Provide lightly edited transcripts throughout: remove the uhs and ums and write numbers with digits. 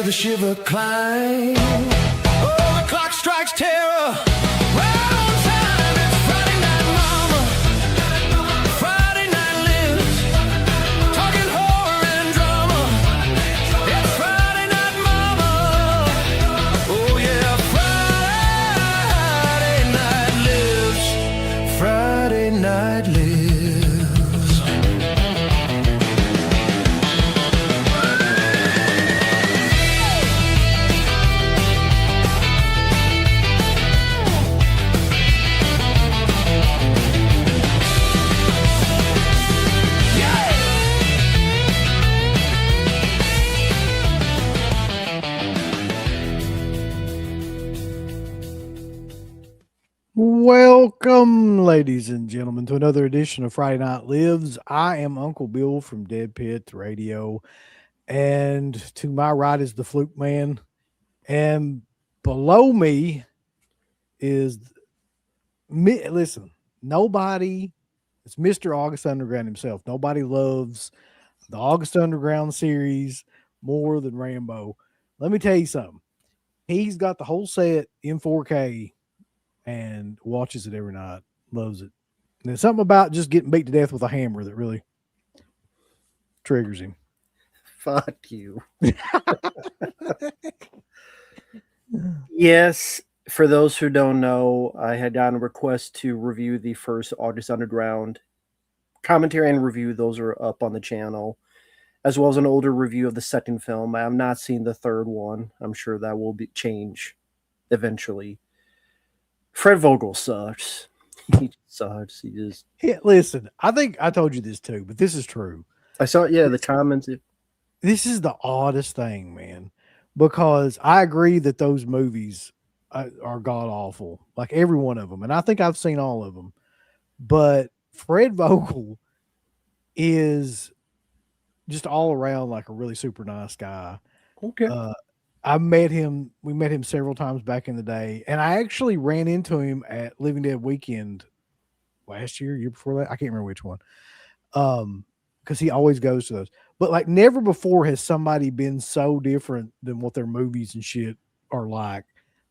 the shiver climb. Oh, the clock strikes terror. Right on time. It's Friday night, mama. Friday night lives. Talking horror and drama. It's Friday night, mama. Oh yeah, Friday night lives. Friday night lives. Welcome, ladies and gentlemen, to another edition of Friday Night Lives. I am Uncle Bill from Dead Pit Radio, and to my right is the Fluke Man, and below me is me. Listen, nobody. It's Mr. August Underground himself. Nobody loves the August Underground series more than Rambo. Let me tell you something. He's got the whole set in 4K. And watches it every night, loves it. And there's something about just getting beat to death with a hammer that really triggers him. Fuck you. Yes, for those who don't know, I had gotten a request to review the first August Underground commentary and review. Those are up on the channel, as well as an older review of the second film. I have not seen the third one. I'm sure that will change eventually. Fred Vogel sucks. He sucks. He just. Yeah, listen, I think I told you this too, but this is true. I saw, the comments. This is the oddest thing, man, because I agree that those movies are god awful, like every one of them, and I think I've seen all of them. But Fred Vogel is just all around like a really super nice guy. Okay. I met him. We met him several times back in the day, and I actually ran into him at Living Dead Weekend last year before that. I can't remember which one. Because he always goes to those. But like never before has somebody been so different than what their movies and shit are like.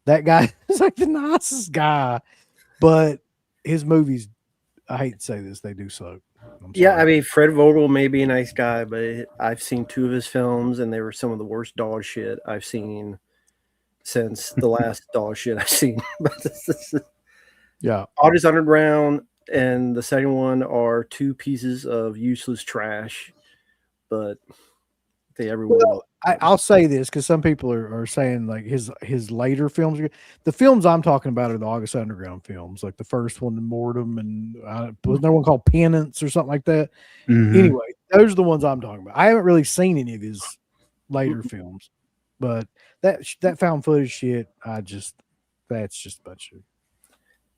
That guy is like the nicest guy, but his movies, I hate to say this, they do suck. Yeah, I mean, Fred Vogel may be a nice guy, but I've seen two of his films, and they were some of the worst dog shit I've seen since the last dog shit I've seen. Yeah. August Underground and the second one are two pieces of useless trash, but everyone. Well, I'll say this because some people are saying like his later films. The films I'm talking about are the August Underground films, like the first one, Mortem, and wasn't there one called Penance or something like that? Mm-hmm. Anyway, those are the ones I'm talking about. I haven't really seen any of his later films, but that found footage shit, that's just a bunch of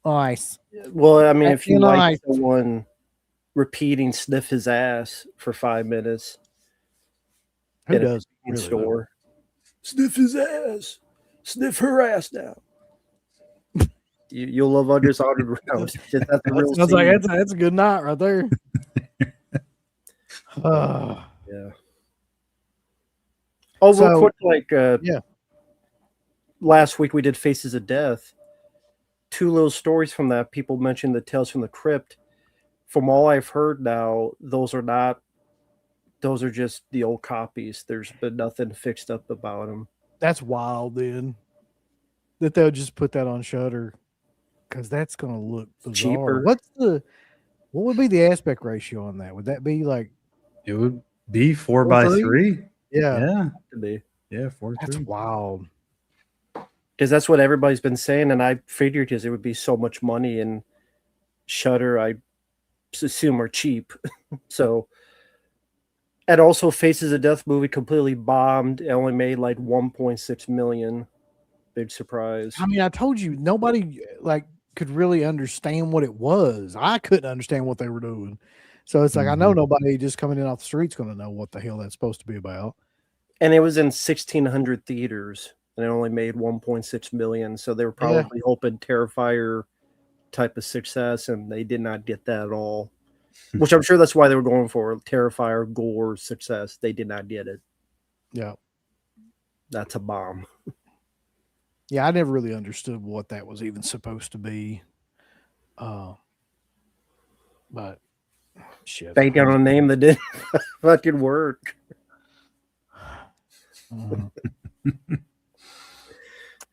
nice. Well, I mean, if you like nice. someone repeating "sniff his ass" for 5 minutes. Who does in really store? Sniff his ass. Sniff her ass now. You'll love August Underground. Sounds like that's a good night right there. Yeah. Oh, real quick, last week we did Faces of Death. Two little stories from that. People mentioned the Tales from the Crypt. From all I've heard now, those are just the old copies. There's been nothing fixed up about them. That's wild, then. That they'll just put that on Shudder, because that's going to look bizarre. Cheaper. What would be the aspect ratio on that? Would that be like? It would be 4:3. Yeah. Could be. Yeah, 4:3. That's wild. Because that's what everybody's been saying, and I figured because it would be so much money, and Shudder, I assume, are cheap. So. And also, Faces of Death movie completely bombed. It only made like 1.6 million. Big surprise. I mean, I told you, nobody could really understand what it was. I couldn't understand what they were doing. So it's like, I know nobody just coming in off the street's going to know what the hell that's supposed to be about. And it was in 1,600 theaters, and it only made 1.6 million. So they were probably hoping Terrifier type of success, and they did not get that at all. Which I'm sure that's why they were going for Terrifier, gore, success. They did not get it. Yeah. that's a bomb. Yeah, I never really understood what that was even supposed to be. But shit. Bank on a name that didn't fucking work. Uh,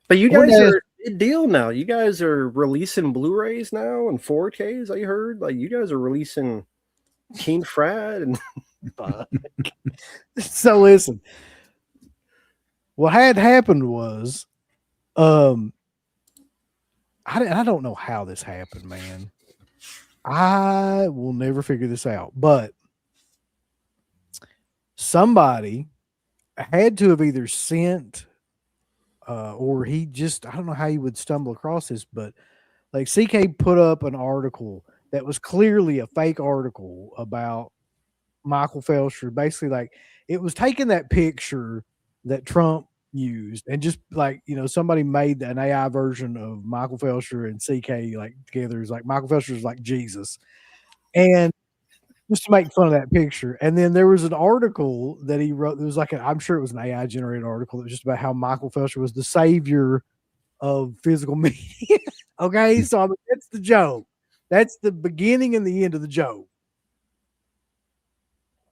But you One guys day- are a big deal now. You guys are releasing Blu-rays now and 4Ks. I heard like you guys are releasing King Frat and fuck. So listen, what had happened was, I don't know how this happened, man. I will never figure this out, but somebody had to have either sent, or he just, I don't know how you would stumble across this, but like CK put up an article that was clearly a fake article about Michael Felsher. Basically, like it was taking that picture that Trump used and just like, somebody made an AI version of Michael Felsher and CK like together. It's like Michael Felsher is like Jesus. And just to make fun of that picture. And then there was an article that he wrote. It was like, I'm sure it was an AI generated article that was just about how Michael Felsher was the savior of physical media. Okay. So I mean, that's the joke. That's the beginning and the end of the joke.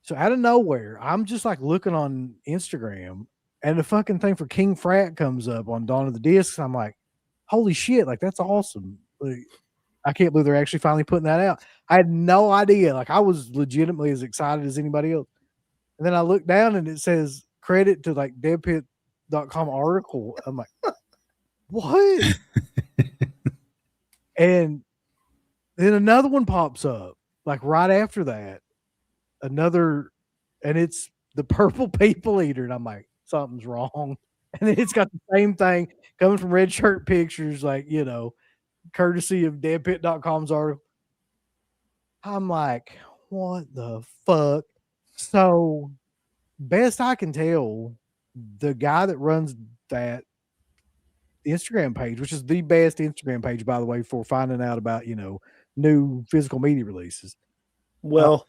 So out of nowhere, I'm just like looking on Instagram and the fucking thing for King Frat comes up on Dawn of the Discs. I'm like, holy shit, like that's awesome. Like, I can't believe they're actually finally putting that out. I had no idea. Like I was legitimately as excited as anybody else. And then I look down and it says credit to like deadpit.com article. I'm like, what? And then another one pops up like right after that. And it's the Purple People Eater. And I'm like, something's wrong. And then it's got the same thing coming from Red Shirt Pictures, like, courtesy of deadpit.com's article. I'm like, what the fuck? So, best I can tell, the guy that runs that Instagram page, which is the best Instagram page, by the way, for finding out about, new physical media releases. well,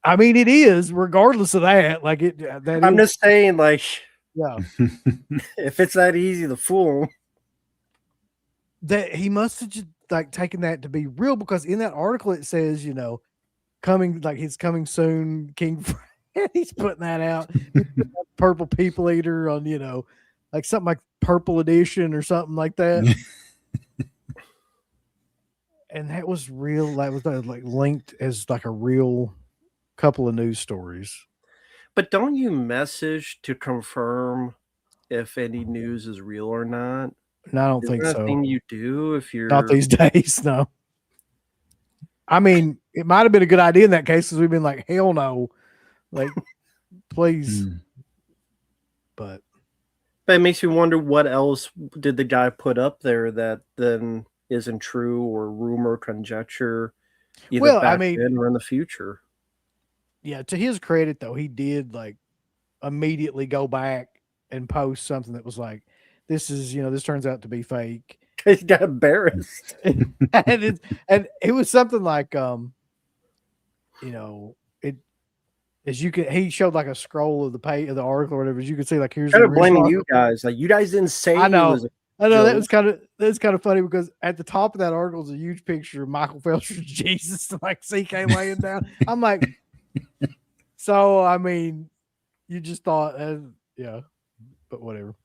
I mean, it is, regardless of that. Like I'm just saying, like, yeah, if it's that easy to fool 'em. that he must have just like taken that to be real, because in that article it says, coming, like he's coming soon, King Fred. He's putting that out. Purple People Eater on, like something like Purple Edition or something like that. And that was real. That was like linked as like a real couple of news stories. But don't you message to confirm if any news is real or not? No, I don't Isn't think that a so. thing you do if you're Not these days, no. I mean, it might have been a good idea in that case because we've been like, hell no. Like, please. But it makes me wonder what else did the guy put up there that then isn't true or rumor, conjecture, either Well, back I mean, then or in the future. yeah, to his credit though, he did like immediately go back and post something that was like, this is, this turns out to be fake. He got embarrassed. and it was something like, he showed like a scroll of the page of the article or whatever. As you could see, like, here's Kind the of blaming original. you guys. Like, you guys didn't say I know. it was a I know joke. that's kind of funny because at the top of that article is a huge picture of Michael Felsher's Jesus, like CK laying down. I'm like, so I mean, you just thought, yeah, but whatever.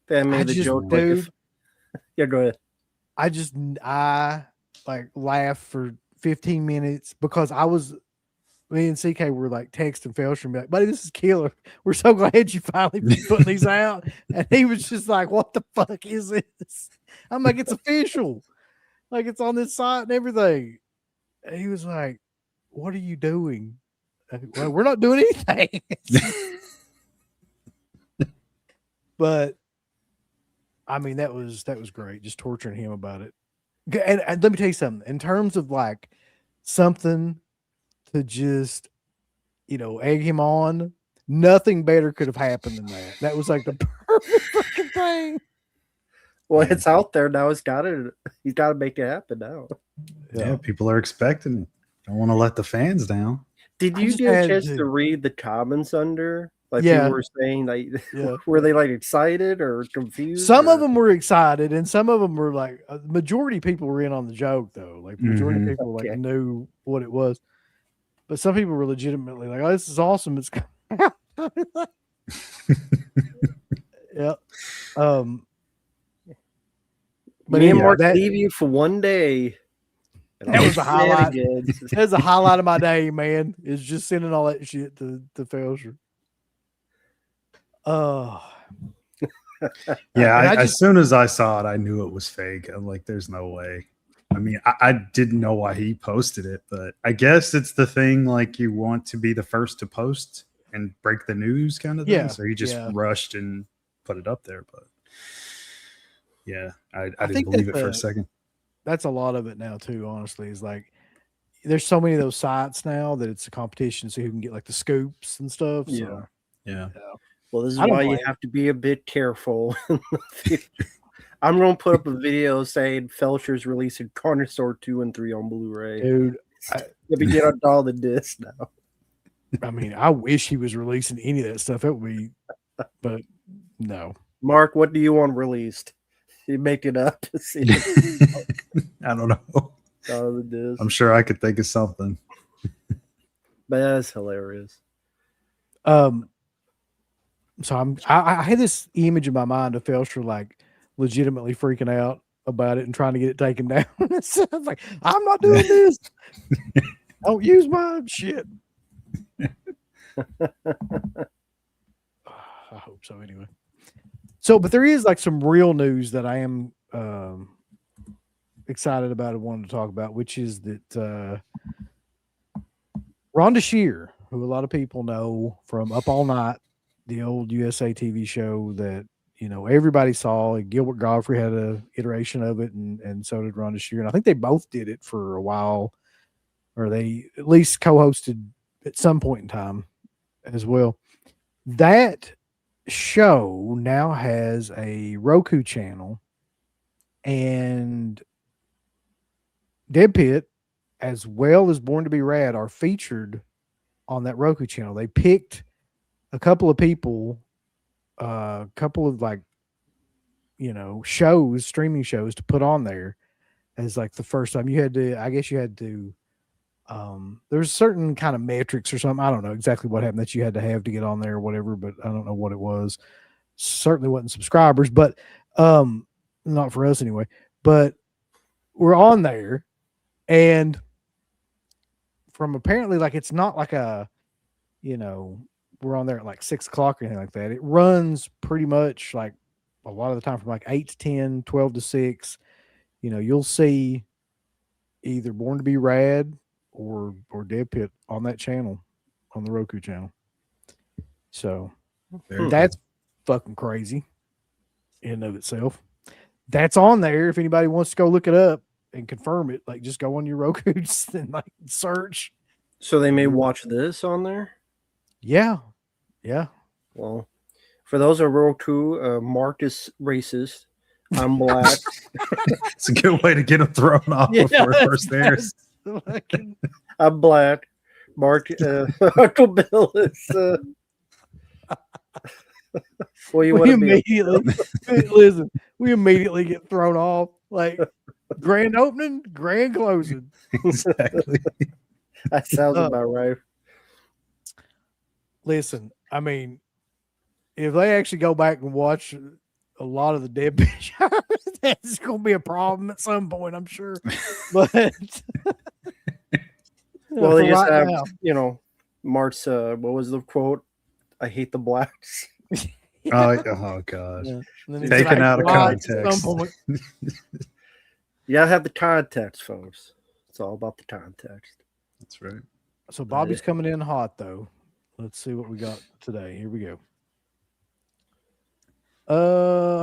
They made the joke like, dude, yeah, go ahead. I like laughed for 15 minutes because me and CK were like texting Felsher and be like, buddy, this is killer. We're so glad you finally putting these out. And he was just like, what the fuck is this? I'm like, it's official. Like, it's on this site and everything. And he was like, what are you doing? Well, we're not doing anything. But I mean, that was great. Just torturing him about it. And let me tell you something. In terms of like something to just, egg him on, nothing better could have happened than that. That was like the perfect fucking thing. Well, it's out there now. He's got to make it happen now. Yeah, people are expecting. Don't want to let the fans down. Did I you just get a had chance to. to read the comments under? Like Yeah. people were saying, like, Yeah. were they like excited or confused? Some of or- them were excited, and some of them were like, the majority of people were in on the joke, though. Like, the majority of people like Okay. knew what it was. But some people were legitimately like, "Oh, this is awesome!" It's yeah. But Me and anyway, Mark that leave you for one day. and that all was the highlight. shenanigans. That was the highlight of my day, man. Is just sending all that shit to Felser. Oh, Yeah, And I as just- soon as I saw it, I knew it was fake. I'm like, there's no way. I mean, I didn't know why he posted it, but I guess it's the thing like you want to be the first to post and break the news kind of thing. Yeah, So he just yeah. rushed and put it up there. But yeah, I didn't think believe it that for a second. that's a lot of it now too. Honestly, is like there's so many of those sites now that it's a competition, so who can get like the scoops and stuff. So Yeah. Well, this is I don't why you blame have to be a bit careful in the future. I'm going to put up a video saying Felcher's releasing Carnosaur 2 and 3 on Blu-ray. dude. Let me get on all the discs now. I mean, I wish he was releasing any of that stuff. It would be, but no. Mark, what do you want released? You make it up. See I don't know. all the discs. I'm sure I could think of something. But that's hilarious. So I had this image in my mind of Felcher like legitimately freaking out about it and trying to get it taken down. So I was like, I'm not doing this. Don't use my shit. I hope so anyway. So, but there is like some real news that I am excited about and wanted to talk about, which is that Rhonda Shear, who a lot of people know from Up All Night, the old USA TV show that everybody saw. Gilbert Godfrey had a iteration of it, and so did Rhonda Shear. And I think they both did it for a while, or they at least co-hosted at some point in time as well. That show now has a Roku channel, and Dead Pit, as well as Born to Be Rad, are featured on that Roku channel. They picked a couple of people, a couple of shows, streaming shows to put on there as like the first time. You had to, I guess you had to, there's certain kind of metrics or something. I don't know exactly what happened that you had to have to get on there or whatever, but I don't know what it was. Certainly wasn't subscribers, but not for us anyway. But we're on there, and from apparently like it's not like a, we're on there at like 6 o'clock or anything like that. It runs pretty much like a lot of the time from like 8 to 10, 12 to 6. You'll see either Born to Be Rad or Dead Pit on that channel, on the Roku channel. So Very that's fucking crazy in and of itself. That's on there. If anybody wants to go look it up and confirm it, like just go on your Roku and like search. So they may watch this on there? Yeah. Well, for those of Roku, Mark is racist. I'm black. It's a good way to get them thrown off before it first airs. I'm black. Mark, Uncle Bill is. Well, you want to be immediately listen. We immediately get thrown off. Like grand opening, grand closing. Exactly. that sounds about right. Listen, I mean, if they actually go back and watch a lot of the Dead Pit shows, that's going to be a problem at some point, I'm sure. But Well, they for just right have, now, Mark's, what was the quote? I hate the blacks. Oh God. yeah. And then it's Taken like, out of right at context. some point. You gotta have the context, folks. It's all about the context. That's right. So Bobby's coming in hot though. Let's see what we got today. Here we go.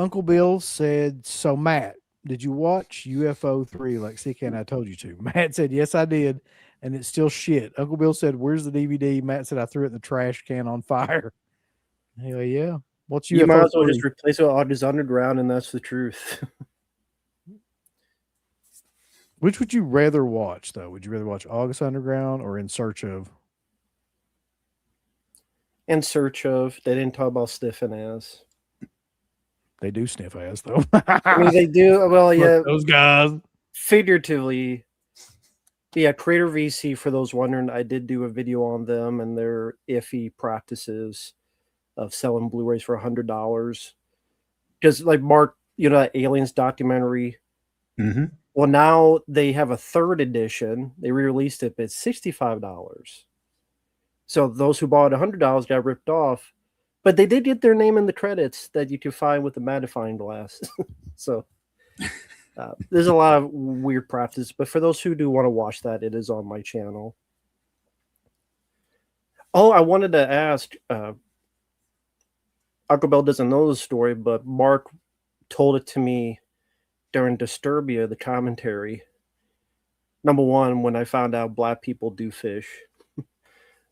Uncle Bill said, so Matt, did you watch UFO 3 like CK and I told you to? Matt said, yes, I did. And it's still shit. Uncle Bill said, where's the DVD? Matt said, I threw it in the trash can on fire. Anyway, yeah. What's UFO You might as well 3? just replace it with Oddities Underground, and that's the truth. Which would you rather watch, though? Would you rather watch August Underground or In Search of? In search of. They didn't talk about sniffing ass. They do sniff ass though. I mean, they do. Well, Fuck yeah, those guys. figuratively. Yeah, Creator VC, for those wondering, I did do a video on them and their iffy practices of selling Blu-rays for $100. Because, like Mark, that Aliens documentary. Mm-hmm. Well, now they have a third edition. They re-released it, but it's $65. So those who bought $100 got ripped off. But they did get their name in the credits that you can find with the magnifying glass. So there's a lot of weird practice. But for those who do want to watch that, it is on my channel. Oh, I wanted to ask, Uncle Bill doesn't know the story, but Mark told it to me during Disturbia, the commentary. Number one, when I found out black people do fish.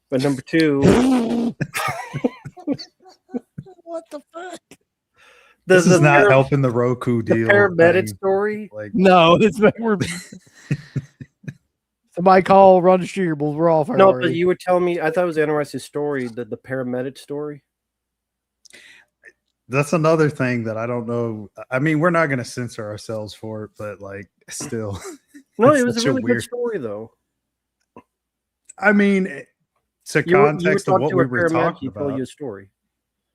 But number two... What the fuck? This is not helping the Roku deal. The paramedic thing. story? Like, No, it's we're somebody call Run to Shearables. We're off. No, but you were telling me, I thought it was an interesting story, the paramedic story. that's another thing that I don't know. I mean, we're not going to censor ourselves for it, but like, still. No, it's it was a such really weird good story, though. I mean, to context of what we were talking Tell you about. a story.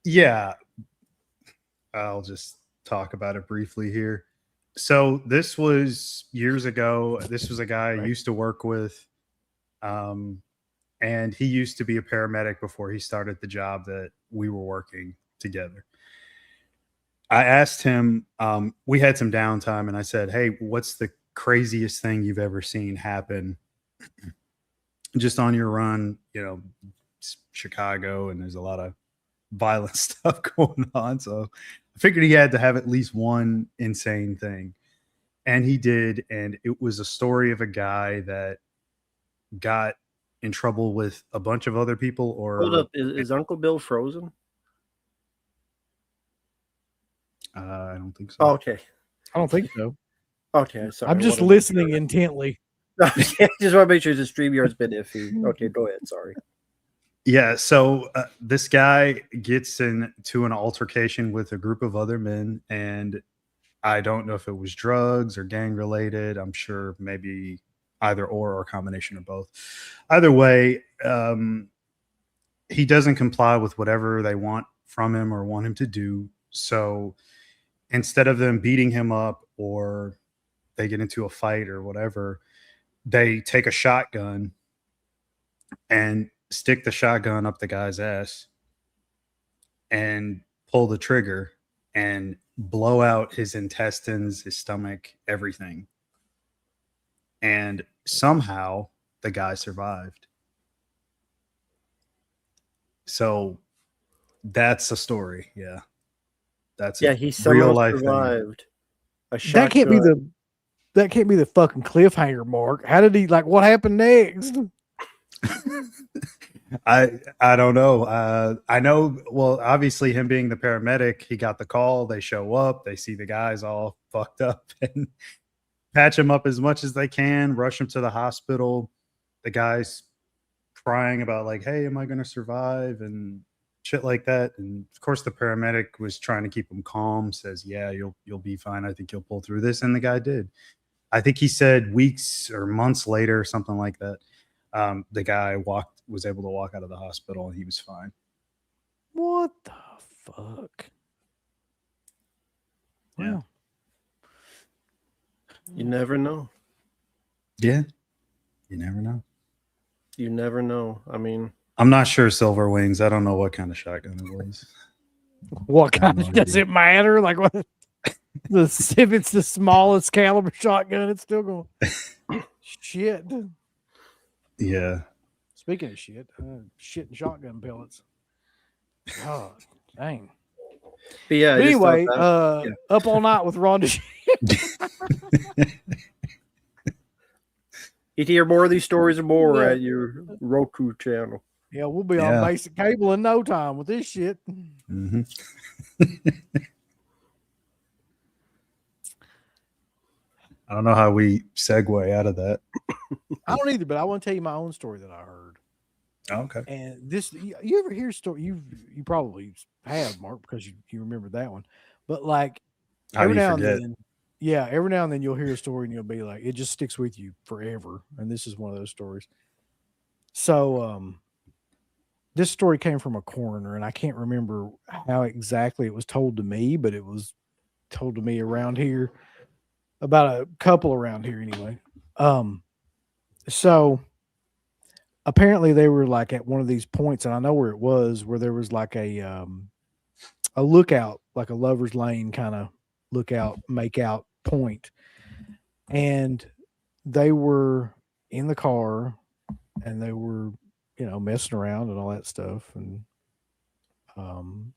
Yeah. I'll just talk about it briefly here. So this was years ago. This was a guy I used to work with. And he used to be a paramedic before he started the job that we were working together. I asked him, we had some downtime, and I said, hey, what's the craziest thing you've ever seen happen just on your run? Chicago, and there's a lot of violent stuff going on. So I figured he had to have at least one insane thing. And he did. And it was a story of a guy that got in trouble with a bunch of other people. Or Hold up, is Uncle Bill frozen? I don't think so. Oh, okay. I don't think so. Okay, sorry. I'm just listening intently. Just want to make sure the StreamYard's been iffy. Okay, go ahead. Sorry. Yeah, so this guy gets into an altercation with a group of other men, and I don't know if it was drugs or gang related. I'm sure maybe either or a combination of both. Either way, he doesn't comply with whatever they want from him or want him to do. So instead of them beating him up or they get into a fight or whatever, they take a shotgun and stick the shotgun up the guy's ass and pull the trigger and blow out his intestines, his stomach, everything. And somehow the guy survived. So that's a story. Yeah. That's he somehow real life survived. That can't be the fucking cliffhanger, Mark. How did he what happened next? I don't know. I know. Well, obviously, him being the paramedic, he got the call. They show up. They see the guys all fucked up and patch him up as much as they can. Rush him to the hospital. The guy's crying about hey, am I going to survive and shit like that. And of course, the paramedic was trying to keep him calm. Says, yeah, you'll be fine. I think you'll pull through this. And the guy did. I think he said weeks or months later, something like that. The guy was able to walk out of the hospital and he was fine. What the fuck? Yeah. Wow. You never know. Yeah. You never know. You never know. I mean, I'm not sure Silver Wings. I don't know what kind of shotgun it was. What kind does it matter? What? If it's the smallest caliber shotgun, it's still going. Shit. Yeah. Speaking of shit, shit and shotgun pellets. God, dang. but yeah. But anyway, up all night with Rhonda. You'd hear more of these stories and more at your Roku channel. Yeah, we'll be on basic cable in no time with this shit. Mm-hmm. I don't know how we segue out of that. I don't either, but I want to tell you my own story that I heard. Oh, okay. And this, you ever hear story? You probably have, Mark, because you remember that one. But like How do every you now forget? and then, yeah, every now and then you'll hear a story and you'll be like, it just sticks with you forever. And this is one of those stories. So, this story came from a coroner, and I can't remember how exactly it was told to me, but it was told to me around here about a couple around here anyway. So apparently they were like at one of these points, and I know where it was, where there was like a lookout, like a lover's lane kind of lookout, make out point. And they were in the car and they were, messing around and all that stuff. And, doing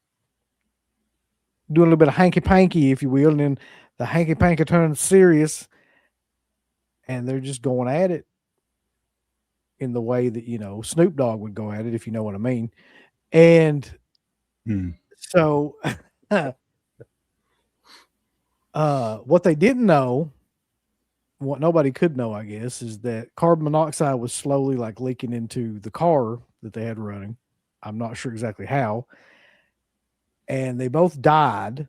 a little bit of hanky panky, if you will. And then the hanky panky turns serious and they're just going at it in the way that, Snoop Dogg would go at it, if you know what I mean. And so, what they didn't know, what nobody could know, I guess, is that carbon monoxide was slowly like leaking into the car that they had running. I'm not sure exactly how. And they both died.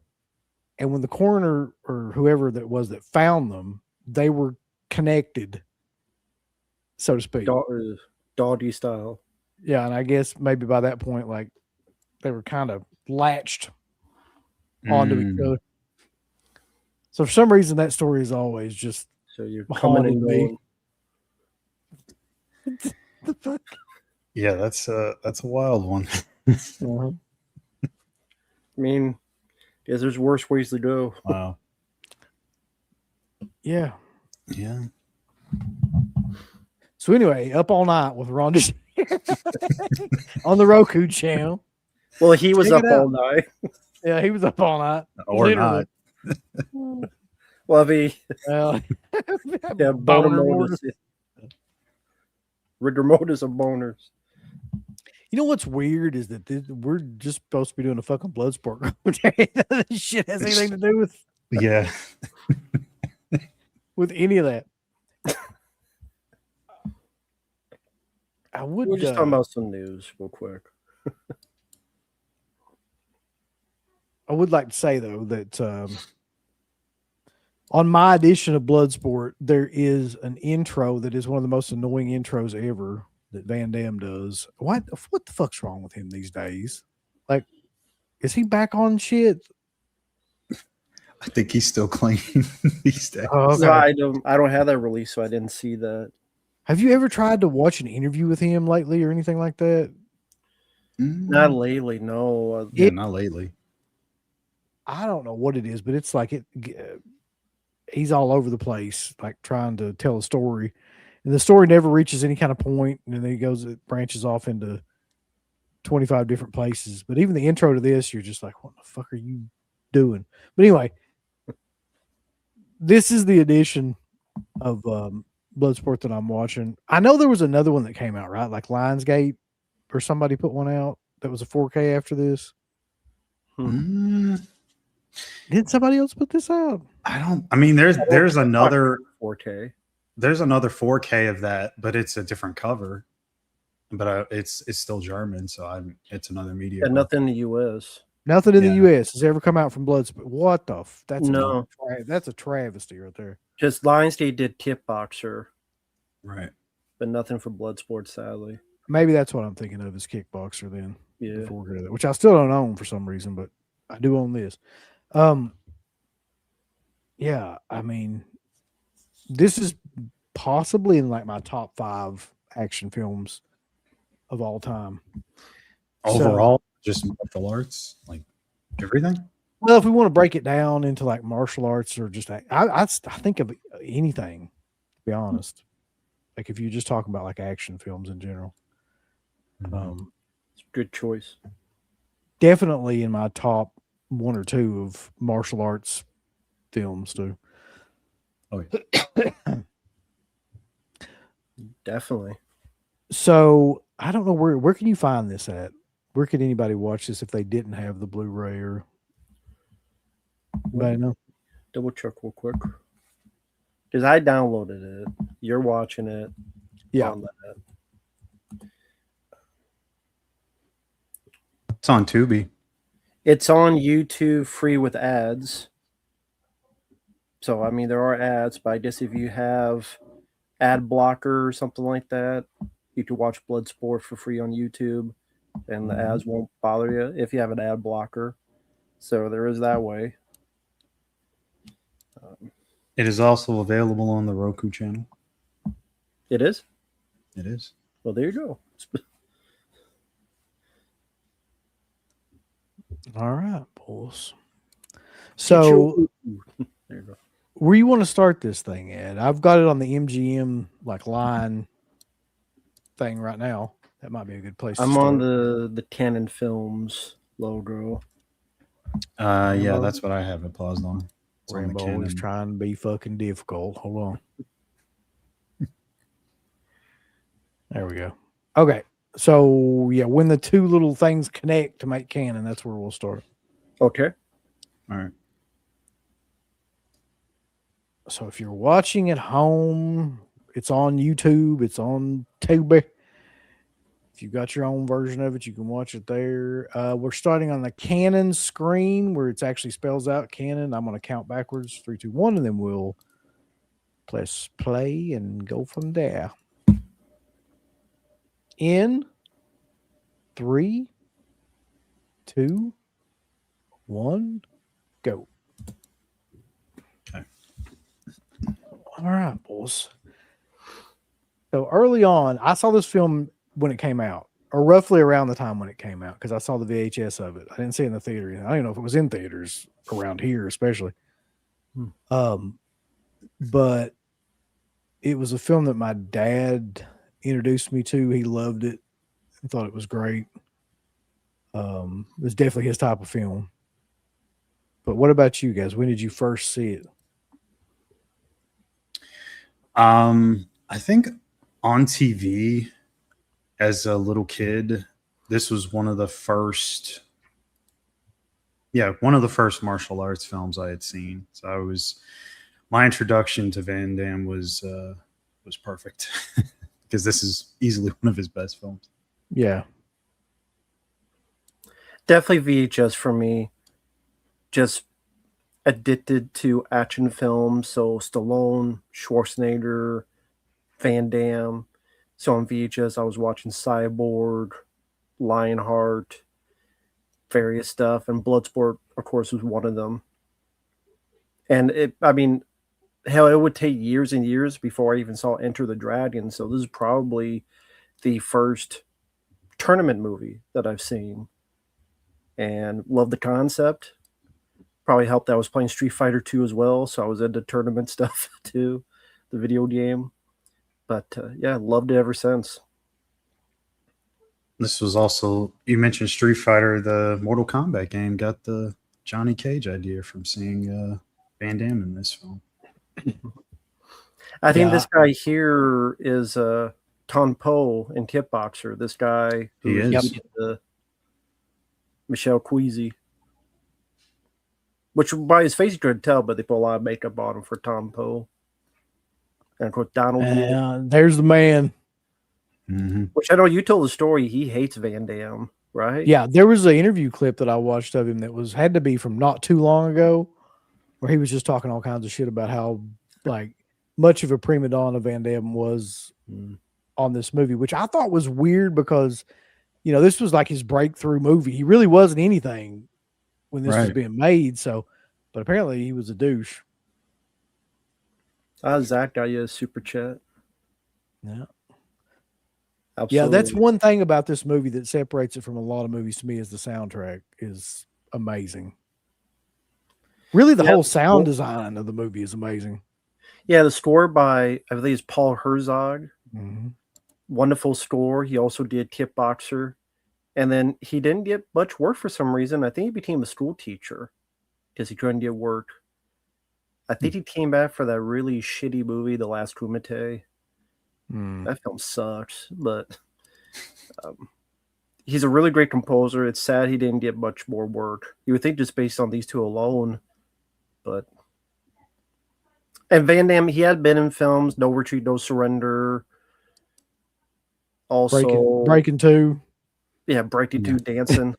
And when the coroner or whoever that was that found them, they were connected, so to speak. Doggy style. Yeah. And I guess maybe by that point, like they were kind of latched onto each other. So for some reason, that story is always just So you're coming and going. The fuck? Yeah, that's a wild one. Uh-huh. I mean, yeah, there's worse ways to go. Wow. Yeah. Yeah. So anyway, Up All Night with Ron on the Roku channel. Well, he was Check up it out. all night. Yeah, he was up all night. Or Literally. not. Well, yeah, Boner boner mortar. motors. Rigor mortis of boners. You know what's weird is that we're just supposed to be doing a fucking Bloodsport commentary. This shit has anything to do Yeah. with any of that. I would We're just talking about some news real quick. I would like to say though that on my edition of Bloodsport, there is an intro that is one of the most annoying intros ever that Van Damme does. What the fuck's wrong with him these days? Like, is he back on shit? I think he's still clean these days. Oh, okay. No, I don't have that release, so I didn't see that. Have you ever tried to watch an interview with him lately or anything like that? Not lately, no. Yeah, not lately. I don't know what it is, but it's like he's all over the place, like trying to tell a story, and the story never reaches any kind of point, and then it branches off into 25 different places. But even the intro to this, you're just like, what the fuck are you doing? But anyway, this is the edition of Bloodsport that I'm watching. I know there was another one that came out, right? Like Lionsgate or somebody put one out that was a 4K after this. Did somebody else put this out? I mean, there's another 4K. There's another 4K of that, but it's a different cover. But it's still German, so it's another media. Yeah, nothing in the US. Nothing in the US has ever come out from Bloodsport. What the? That's a travesty right there. Just Lionsgate did Kickboxer, right? But nothing for Bloodsport, sadly. Maybe that's what I'm thinking of is Kickboxer then. Yeah. Which I still don't own for some reason, but I do own this. Yeah, I mean, this is possibly in like my top 5 action films of all time. Overall, just martial arts, like everything. Well, if we want to break it down into like martial arts or just, I think of anything, to be honest. Like if you're just talking about like action films in general. It's a good choice. Definitely in my top 1 or 2 of martial arts films too. Oh, yeah. Definitely. So I don't know where can you find this at? Where could anybody watch this if they didn't have the Blu-ray or? Anybody know? Double check real quick. Because I downloaded it. You're watching it. Yeah. On that. It's on Tubi. It's on YouTube free with ads. So, I mean, there are ads, but I guess if you have ad blocker or something like that, you can watch Bloodsport for free on YouTube, and the ads won't bother you if you have an ad blocker. So there is that way. It is also available on the Roku channel. It is? It is. Well, there you go. All right, boys. So There you go. where you want to start this thing, Ed? I've got it on the MGM like line thing right now. That might be a good place. I'm to on start. the Canon Films logo. Yeah, that's what I have it paused on. It's on the Rambo always Canon. trying to be fucking difficult. Hold on. There we go. Okay. So yeah, when the two little things connect to make canon, that's where we'll start. Okay. All right. So if you're watching at home, it's on YouTube, it's on Tubi. If you've got your own version of it, you can watch it there. We're starting on the Canon screen where it actually spells out Canon. I'm going to count backwards, 3, 2, 1, and then we'll press play and go from there. In 3, 2, 1, go. Okay. All right, boys. So early on, I saw this film when it came out, or roughly around the time when it came out, because I saw the VHS of it. I didn't see it in the theater. I don't even know if it was in theaters around here, especially. But it was a film that my dad introduced me to. He loved it and thought it was great. It was definitely his type of film. But what about you guys? When did you first see it? I think on TV as a little kid, this was one of the first martial arts films I had seen. So my introduction to Van Damme was perfect because this is easily one of his best films. Yeah. Definitely VHS for me. Just addicted to action films. So Stallone, Schwarzenegger, Van Damme. So on VHS, I was watching Cyborg, Lionheart, various stuff, and Bloodsport, of course, was one of them. And it would take years and years before I even saw Enter the Dragon. So this is probably the first tournament movie that I've seen, and love the concept. Probably helped that I was playing Street Fighter 2 as well, so I was into tournament stuff too, the video game. But yeah, loved it ever since. This was also, you mentioned Street Fighter, the Mortal Kombat game got the Johnny Cage idea from seeing Van Damme in this film. I think this guy here is Ton Po in Kickboxer. This guy who is the Michelle Queasy. Which by his face you couldn't tell, but they put a lot of makeup on him for Tom Poe. And of course Donald. There's the man. Mm-hmm. Which I know you told the story. He hates Van Damme, right? Yeah, there was an interview clip that I watched of him that had to be from not too long ago, where he was just talking all kinds of shit about how like much of a prima donna Van Damme was on this movie, which I thought was weird because, you know, this was like his breakthrough movie. He really wasn't anything when this was being made. So, but apparently he was a douche. Zach got you a super chat. Yeah. Absolutely. Yeah, that's one thing about this movie that separates it from a lot of movies to me is the soundtrack is amazing. Really, the whole sound design of the movie is amazing. Yeah, the score by, I believe it's Paul Herzog. Mm-hmm. Wonderful score. He also did Kickboxer. And then he didn't get much work for some reason. I think he became a school teacher because he couldn't get work. I think he came back for that really shitty movie, The Last Kumite. That film sucks, but he's a really great composer. It's sad he didn't get much more work. You would think just based on these two alone, but... And Van Damme, he had been in films, No Retreat, No Surrender. Also... Breaking 2. Yeah, Breaking 2, Dancing.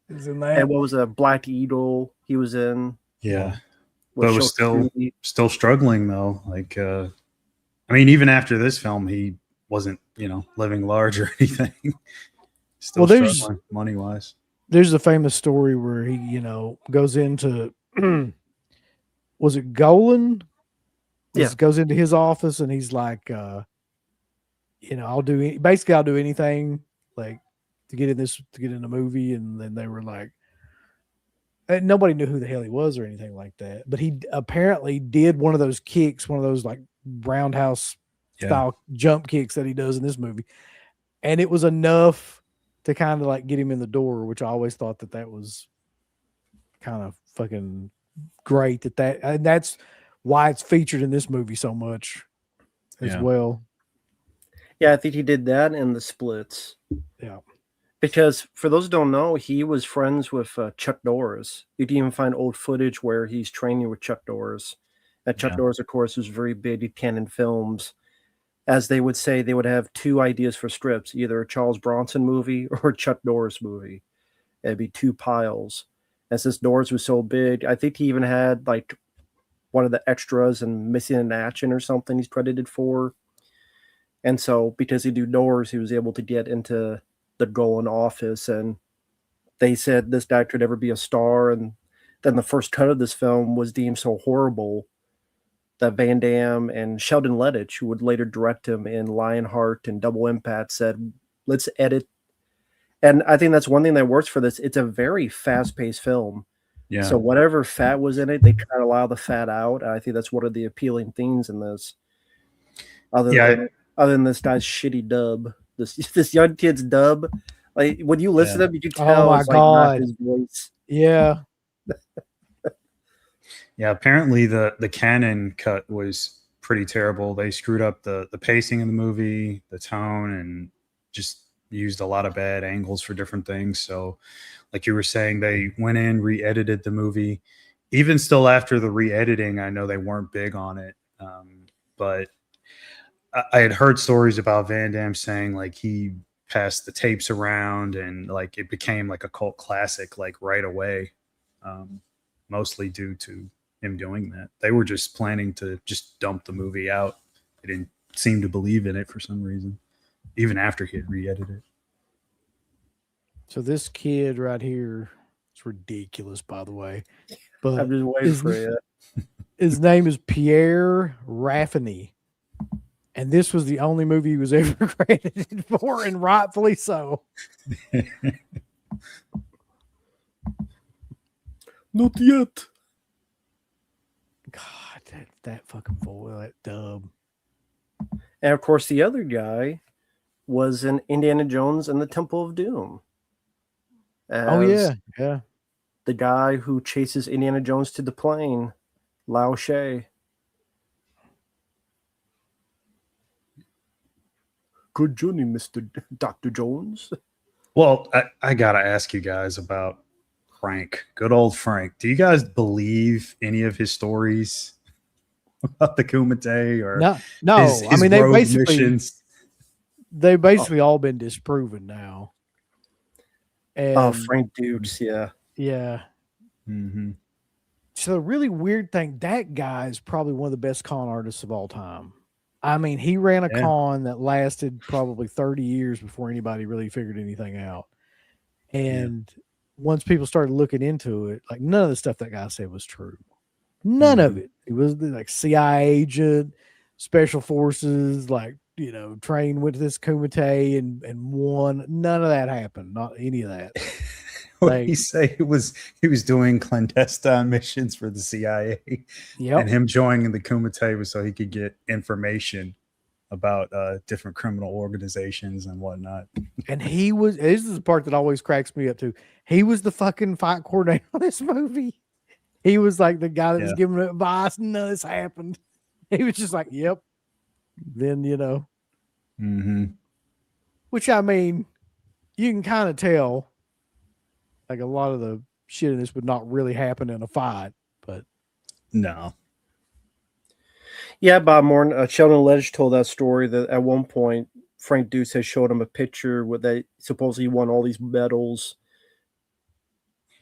Is in And that. what was a Black Eagle he was in? Yeah. with But was Social Security. still struggling though. Like I mean, even after this film, he wasn't, living large or anything. Still Well, there's struggling money wise. a famous story where he, goes into was it Golan? Yeah. Goes into his office and he's like, I'll do anything like to get in the movie. And then they were like, and nobody knew who the hell he was or anything like that. But he apparently did one of those kicks, one of those like roundhouse style jump kicks that he does in this movie. And it was enough to kind of like get him in the door, which I always thought that was kind of fucking great and that's why it's featured in this movie so much as well. Yeah, I think he did that in The Splits. Yeah. Because for those who don't know, he was friends with Chuck Norris. You can even find old footage where he's training with Chuck Norris. And Chuck Norris, of course, was very big at Canon Films. As they would say, they would have two ideas for scripts, either a Charles Bronson movie or a Chuck Norris movie. It'd be two piles. And since Norris was so big, I think he even had like one of the extras in Missing in Action or something he's credited for. And so because he knew Norris, he was able to get into the Golan office, and they said this guy could never be a star. And then the first cut of this film was deemed so horrible that Van Damme and Sheldon Lettich, who would later direct him in Lionheart and Double Impact, said, let's edit. And I think that's one thing that works for this. It's a very fast-paced film. Yeah. So whatever fat was in it, they try to allow the fat out. I think that's one of the appealing themes in this. Other than this guy's shitty dub. This young kid's dub, like when you listen to him, you can tell. Oh my it's God. like not his voice. Yeah. Yeah, apparently the canon cut was pretty terrible. They screwed up the pacing of the movie, the tone, and just used a lot of bad angles for different things. So, like you were saying, they went in, re-edited the movie. Even still after the re-editing, I know they weren't big on it. But I had heard stories about Van Damme saying like he passed the tapes around and like it became like a cult classic like right away, mostly due to him doing that. They were just planning to just dump the movie out. They didn't seem to believe in it for some reason, even after he had re-edited it. So this kid right here, it's ridiculous, by the way. But I'm just waiting for it. His name is Pierre Raffiney. And this was the only movie he was ever credited for, and rightfully so. Not yet. God, that fucking boy, that dub. And of course, the other guy was in Indiana Jones and the Temple of Doom. Oh yeah, yeah. The guy who chases Indiana Jones to the plane, Lao She. Good journey, Mr. Dr. Jones. Well, I got to ask you guys about Frank. Good old Frank. Do you guys believe any of his stories about the Kumite or no? his I mean, they've basically Oh. all been disproven now. And Frank Dukes, yeah. Yeah. Mm-hmm. So the really weird thing, that guy is probably one of the best con artists of all time. I mean, he ran a con that lasted probably 30 years before anybody really figured anything out. And once people started looking into it, like none of the stuff that guy said was true. None of it. He was like CIA agent, special forces, like, trained with this Kumite and won. None of that happened. Not any of that. What did he say? He was doing clandestine missions for the CIA. Yep. And him joining the Kumite was so he could get information about different criminal organizations and whatnot. And this is the part that always cracks me up too. He was the fucking fight coordinator on this movie. He was like the guy that was giving advice. None of this happened. He was just like, yep. Then, Mm-hmm. Which, I mean, you can kind of tell like a lot of the shit in this would not really happen in a fight, but no. Yeah, Bob Morton, Sheldon Lettich told that story that at one point Frank Dukes had showed him a picture where they supposedly won all these medals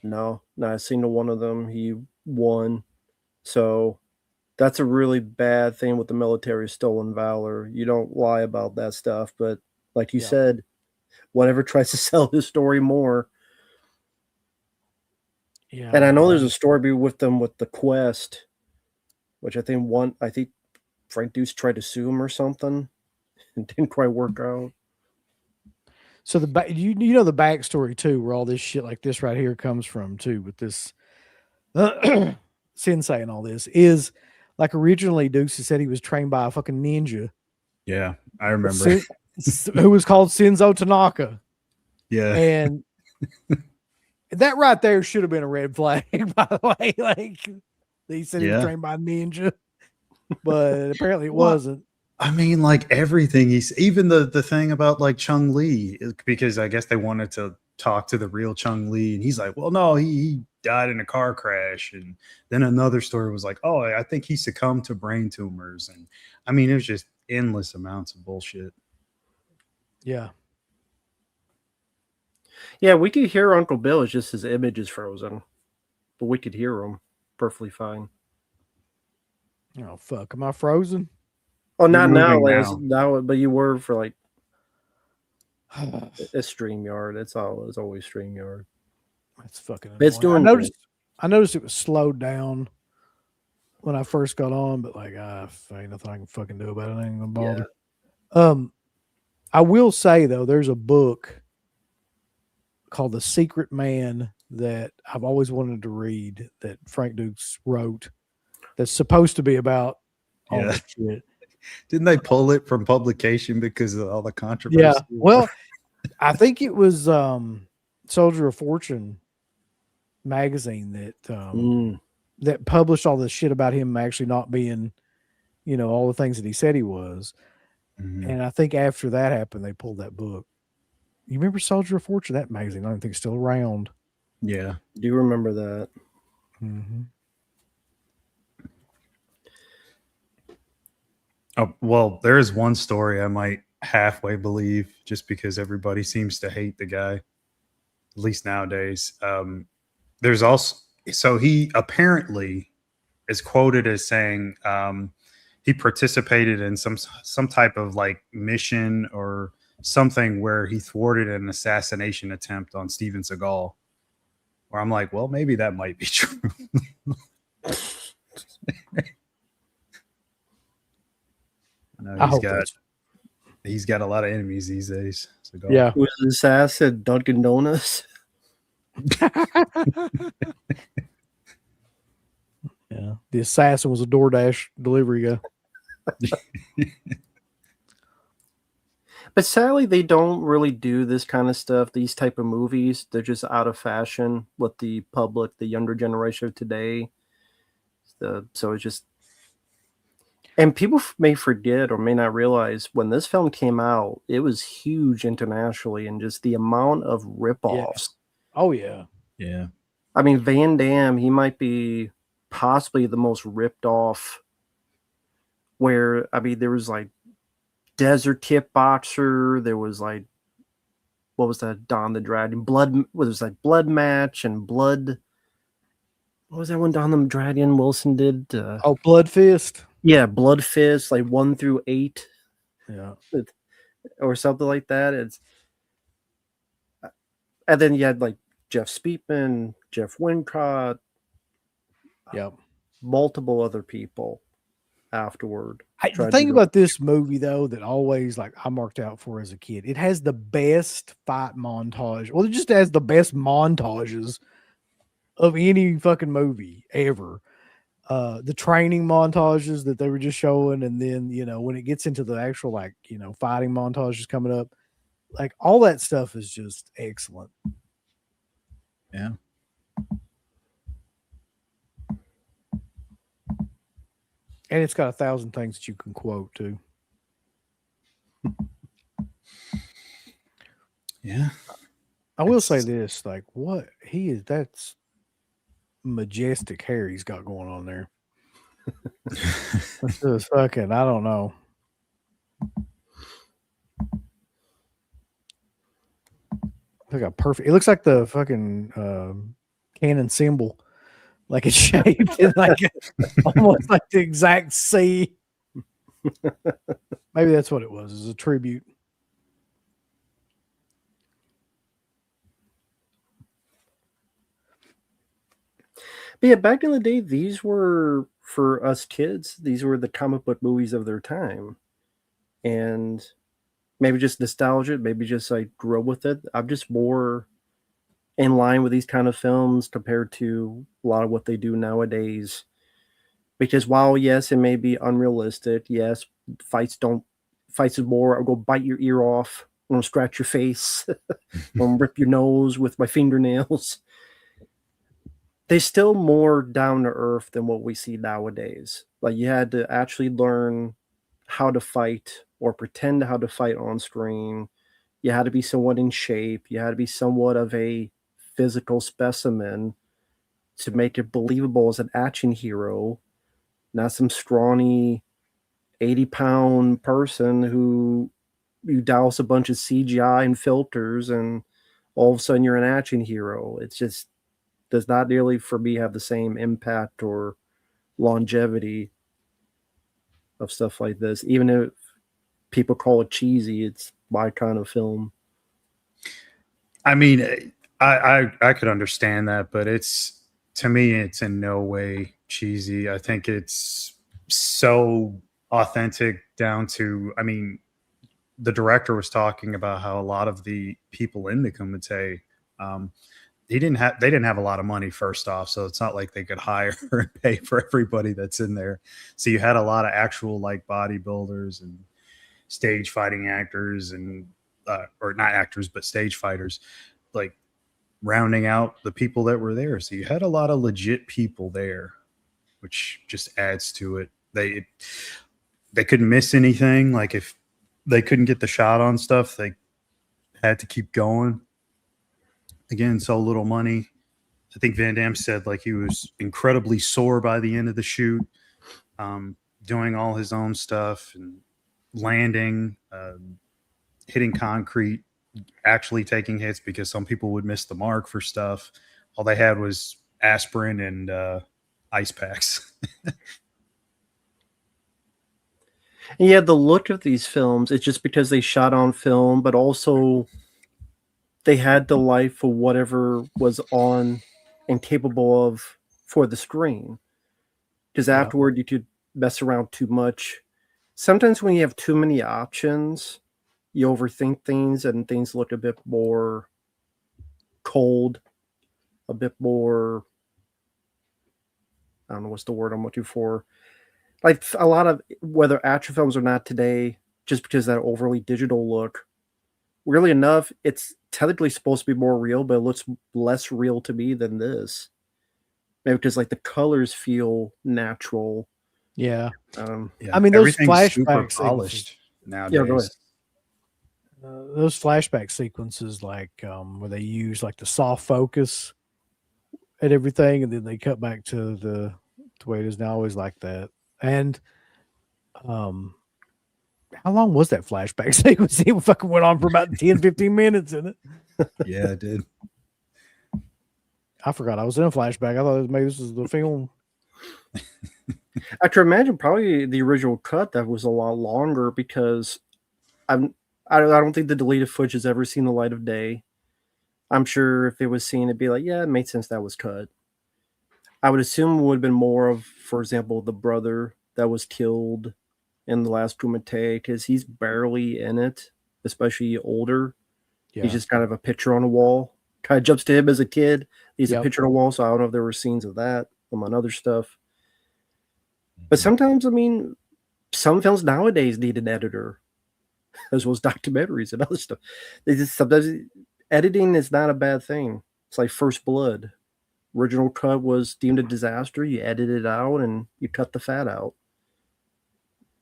No, not a single one of them. He won. So that's a really bad thing with the military stolen valor. You don't lie about that stuff, but like you Yeah. said, whatever tries to sell his story more. Yeah. And I know there's a story with them with the quest, which I think Frank Deuce tried to sue him or something. It didn't quite work out. So you know the backstory too, where all this shit like this right here comes from too, with this sensei and all this is like originally Deuce said he was trained by a fucking ninja Yeah, I remember. who was called Senzo Tanaka. Yeah. And that right there should have been a red flag, by the way. Like he said he was Yeah. trained by a ninja, but apparently it What? wasn't. I mean, like everything he's even the thing about like Chung Li, because I guess they wanted to talk to the real Chung Li, and he's like, well, no, he died in a car crash. And then another story was like, oh, I think he succumbed to brain tumors. And I mean, it was just endless amounts of bullshit. Yeah. Yeah, we could hear Uncle Bill. It's just his image is frozen, but we could hear him perfectly fine. Oh fuck! Am I frozen? Oh, not now, moving now, but you were for like it's StreamYard. It's always StreamYard. That's fucking It's annoying. doing I noticed it was slowed down when I first got on, but like ain't nothing I can fucking do about it. I ain't gonna bother. Yeah. I will say though, there's a book called The Secret Man that I've always wanted to read that Frank Dukes wrote. That's supposed to be about all Yeah. that shit. Didn't they pull it from publication because of all the controversy? Yeah. Well, I think it was Soldier of Fortune magazine that that published all this shit about him actually not being, all the things that he said he was. Mhm. And I think after that happened, they pulled that book. You remember Soldier of Fortune? That magazine, I don't think it's still around. Yeah. Do you remember that? Mm-hmm. Oh, well, there is one story I might halfway believe just because everybody seems to hate the guy, at least nowadays. There's also, so he apparently is quoted as saying he participated in some type of like mission or something where he thwarted an assassination attempt on Steven Seagal. Where I'm like, well, maybe that might be true. I hope he's got a lot of enemies these days. Seagal. Yeah. Was his ass at Dunkin' Donuts? Yeah. The assassin was a DoorDash delivery guy. But sadly, they don't really do this kind of stuff. These type of movies, they're just out of fashion with the public, the younger generation of today. So it's just, and people may forget or may not realize when this film came out, it was huge internationally, and just the amount of ripoffs. Oh yeah. Yeah. I mean, Van Damme, he might be possibly the most ripped off. Where I mean, there was like Desert Kickboxer. There was like, what was that? Don the Dragon. Blood. What was like Blood Match and Blood. What was that one Don the Dragon Wilson did? Blood Fist. Yeah, Blood Fist, like 1 through 8. Yeah. Or something like that. And then you had like Jeff Speakman, Jeff Wincott. Yep. Multiple other people afterward. The thing about this movie, though, that always like I marked out for as a kid, it has the best fight montage. Well, it just has the best montages of any fucking movie ever. The training montages that they were just showing, and then when it gets into the actual fighting montages coming up, like all that stuff is just excellent. Yeah. And it's got 1,000 things that you can quote too. Yeah. I will say this, like that's majestic hair he's got going on there. That's just fucking, I don't know. Look how perfect. It looks like the fucking cannon symbol, like it's shaped in like almost like the exact C. Maybe that's what it was. It's a tribute. But yeah, back in the day, these were for us kids. These were the comic book movies of their time, and maybe just nostalgia. Maybe just I grew up with it. I'm just more in line with these kind of films compared to a lot of what they do nowadays. Because while yes, it may be unrealistic, yes, fights is more I'll go bite your ear off, I'll scratch your face, I'll rip your nose with my fingernails. They're still more down to earth than what we see nowadays. Like you had to actually learn how to fight or pretend how to fight on screen. You had to be somewhat in shape. You had to be somewhat of a physical specimen to make it believable as an action hero, not some scrawny 80-pound person who you douse a bunch of CGI and filters and all of a sudden you're an action hero. It's just does not nearly for me have the same impact or longevity of stuff like this. Even if people call it cheesy, it's my kind of film. I mean, I could understand that, but it's to me, it's in no way cheesy. I think it's so authentic down to. I mean, the director was talking about how a lot of the people in the Kumite, they didn't have a lot of money first off, so it's not like they could hire and pay for everybody that's in there. So you had a lot of actual like bodybuilders and stage fighting actors and or not actors but stage fighters, like rounding out the people that were there. So you had a lot of legit people there, which just adds to it. They couldn't miss anything. Like if they couldn't get the shot on stuff, they had to keep going. Again, so little money. I think Van Damme said like he was incredibly sore by the end of the shoot, doing all his own stuff and landing, hitting concrete, actually taking hits because some people would miss the mark for stuff. All they had was aspirin and ice packs. And yeah, the look of these films, it's just because they shot on film, but also they had the life for whatever was on and capable of for the screen. Because afterward, you could mess around too much. Sometimes when you have too many options, you overthink things and things look a bit more cold, a bit more, I don't know what's the word I'm looking for. Like a lot of, whether action films or not today, just because of that overly digital look, really enough, it's technically supposed to be more real, but it looks less real to me than this. Maybe because like the colors feel natural. Yeah. Yeah, I mean, those everything's super flashback polished nowadays. Yeah, go ahead. Those flashback sequences, like where they use like the soft focus at everything, and then they cut back to the way it is now, always like that. And how long was that flashback sequence? It fucking went on for about 10, 15 minutes, isn't it? Yeah, it did. I forgot I was in a flashback. I thought maybe this was the film. I can imagine probably the original cut that was a lot longer because I don't think the deleted footage has ever seen the light of day. I'm sure if it was seen, it'd be like, yeah, it made sense that was cut. I would assume it would have been more of, for example, the brother that was killed in the last Kumite, because he's barely in it, especially older. Yeah. He's just kind of a picture on a wall. Kind of jumps to him as a kid. He's a Yep. picture on a wall, so I don't know if there were scenes of that among other stuff. But sometimes, I mean, some films nowadays need an editor, as well as documentaries and other stuff. They just sometimes editing is not a bad thing. It's like First Blood. Original cut was deemed a disaster. You edit it out and you cut the fat out.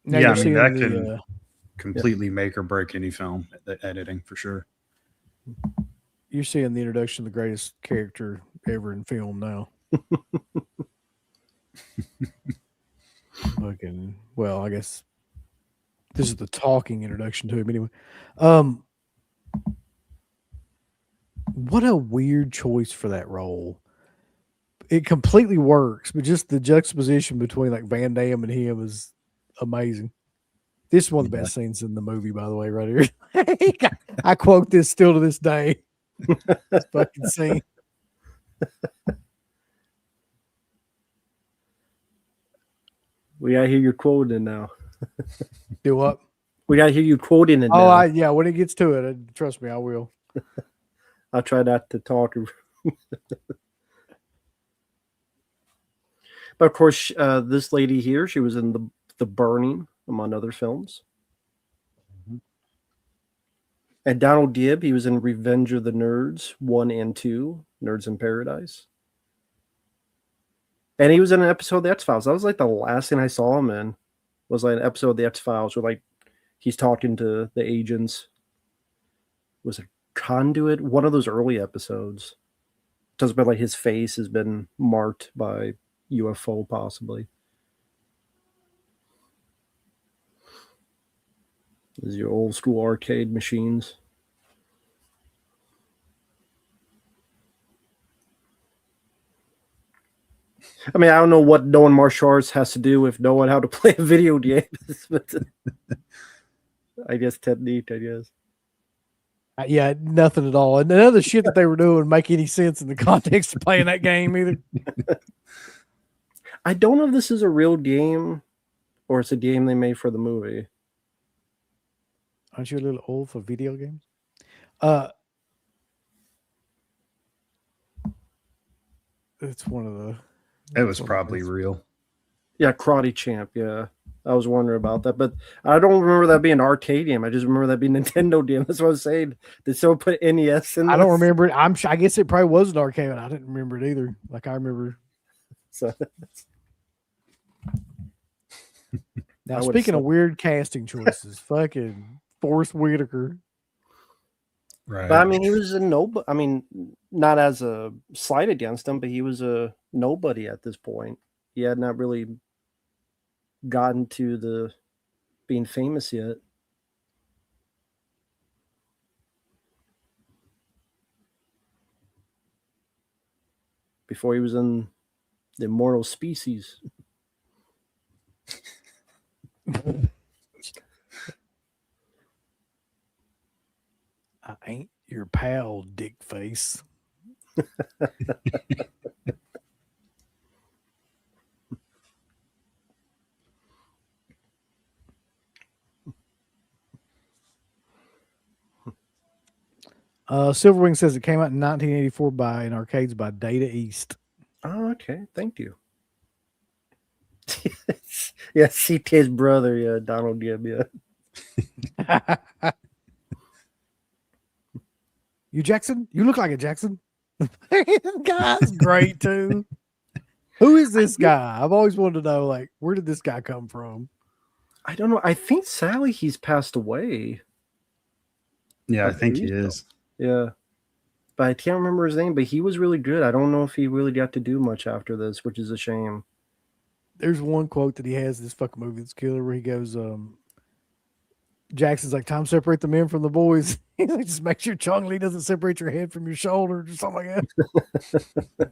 Now Yeah, you're I mean, seeing that the, can completely make or break any film, the editing for sure. you're seeing the introduction of the greatest character ever in film now. Fucking, well, I guess this is the talking introduction to him anyway. What a weird choice for that role. it completely works, but just the juxtaposition between like Van Damme and him is amazing. This is one of the best scenes in the movie, by the way, right here. I quote this still to this day. This fucking scene. We gotta hear you quoting now. Do what? We gotta hear you quoting it Oh, now. yeah. When it gets to it, trust me, I will. I'll try not to talk. But of course, this lady here, she was in the Burning, among other films. And Donald Gibb, he was in Revenge of the Nerds 1 and 2, Nerds in Paradise. And he was in an episode of the X-Files. That was like the last thing I saw him in. Was like an episode of the X-Files where like he's talking to the agents. Was it Conduit? One of those early episodes. Talks about like his face has been marked by UFO possibly. These are your old school arcade machines. I mean, I don't know what knowing martial arts has to do with knowing how to play a video game. But I guess technique, I guess. Yeah, nothing at all. And none of the shit that they were doing make any sense in the context of playing that game either. I don't know if this is a real game or it's a game they made for the movie. Aren't you a little old for video games? It's one of the. It was probably real. Yeah, Karate Champ. Yeah, I was wondering about that, but I don't remember that being an arcade game. I just remember that being a Nintendo game. That's what I was saying. Did someone put NES in? I don't remember it. I guess it probably was an arcade, but I didn't remember it either. Like I remember. So, now speaking of weird casting choices, fucking Forrest Whitaker. Right. but I mean, he was a nobody. I mean, not as a slight against him, but he was a nobody at this point. He had not really gotten to the being famous yet. Before he was in the Immortal Species. I ain't your pal, dick face. Silverwing says it came out in 1984 in arcades by Data East. Oh, okay. Thank you. Yeah, CT's brother. Yeah, Donald Gibb. Yeah. You Jackson? You look like a Jackson. Guy's great too. Who is this guy? I've always wanted to know, like, where did this guy come from? I don't know. I think Sally, he's passed away. Yeah, I think he is. Yeah. But I can't remember his name, but he was really good. I don't know if he really got to do much after this, which is a shame. There's one quote that he has in this fucking movie that's killer where he goes, Jackson's like, time to separate the men from the boys. He's like, just make sure Chong Li doesn't separate your head from your shoulder or something like that.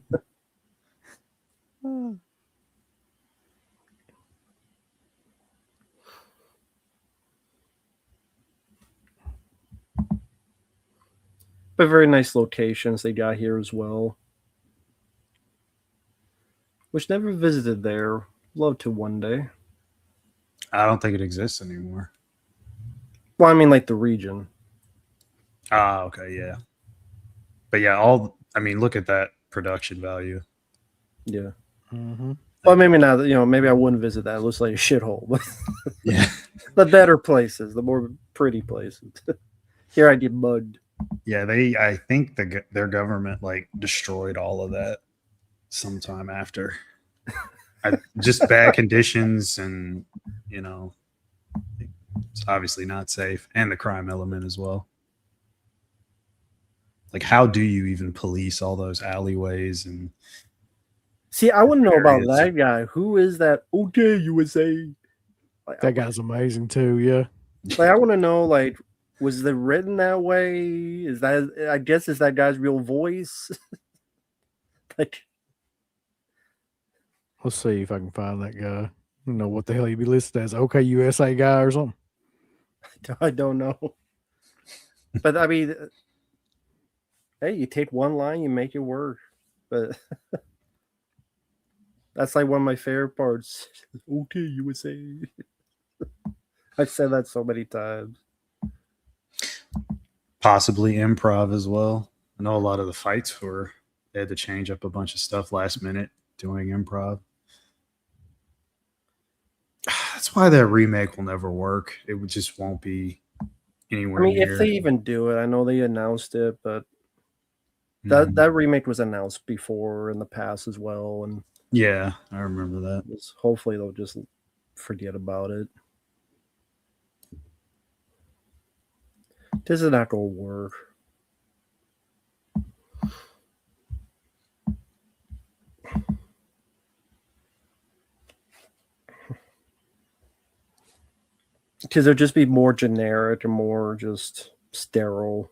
But very nice locations they got here as well. Which never visited there. Love to one day. I don't think it exists anymore. Well, I mean, like the region. Ah, okay, yeah. But yeah, look at that production value. Yeah. Mm-hmm. Well, maybe not. Maybe I wouldn't visit that. It looks like a shithole. But Yeah. the better places, the more pretty places. Here I get mugged. Yeah, I think their government like destroyed all of that sometime after. Just bad conditions, and it's obviously not safe, and the crime element as well. Like, how do you even police all those alleyways? And See, I wouldn't know about areas? that guy. Who is that? Okay, USA. Like, That guy's amazing too. Yeah. I want to know, like, was it written that way? I guess is that guy's real voice? Like, Let's see if I can find that guy. I don't know what the hell he'd be listed as. OK USA guy or something. I don't know. But I mean, hey, you take one line, you make it work. But that's like one of my favorite parts. OK USA. I've said that so many times. Possibly improv as well. I know a lot of the fights they had to change up a bunch of stuff last minute doing improv. That's why that remake will never work. Just won't be anywhere I mean, near. if they even do it, I know they announced it, but that remake was announced before in the past as well, and yeah, I remember that. Hopefully they'll just forget about it. This is not gonna work. Because they'll just be more generic and more just sterile.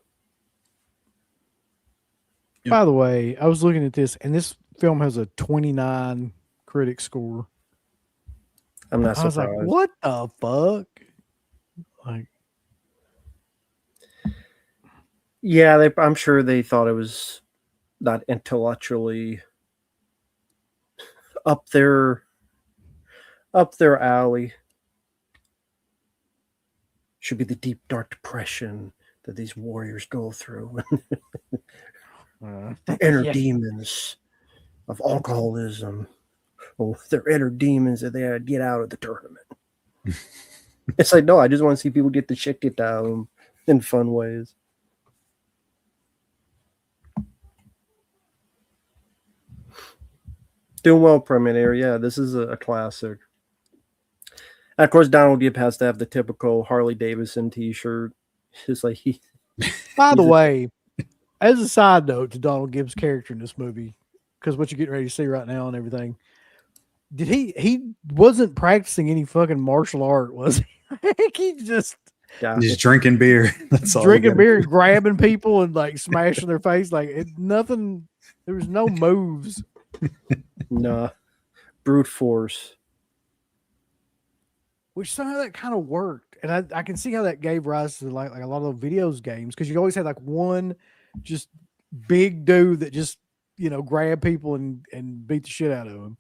By the way, I was looking at this, and this film has a 29 critic score. I'm not surprised. I was like, what the fuck? Like, yeah, I'm sure they thought it was not intellectually up their alley. Should be the deep, dark depression that these warriors go through. The inner demons of alcoholism. Oh, they're inner demons that they had to get out of the tournament. It's like, no, I just want to see people get the shit kicked out of them in fun ways. Doing well, Preliminary. Yeah, this is a classic. And of course, Donald Gibb has to have the typical Harley Davidson T-shirt. It's like he. By the way, as a side note to Donald Gibb's character in this movie, because what you're getting ready to see right now and everything, did he wasn't practicing any fucking martial art, was he? He just drinking beer. That's all. Drinking beer and grabbing people and like smashing their face. Like nothing. There was no moves. Nah, brute force. Which somehow that kind of worked, and I can see how that gave rise to like a lot of the videos games, because you always had like one just big dude that just grab people and beat the shit out of them,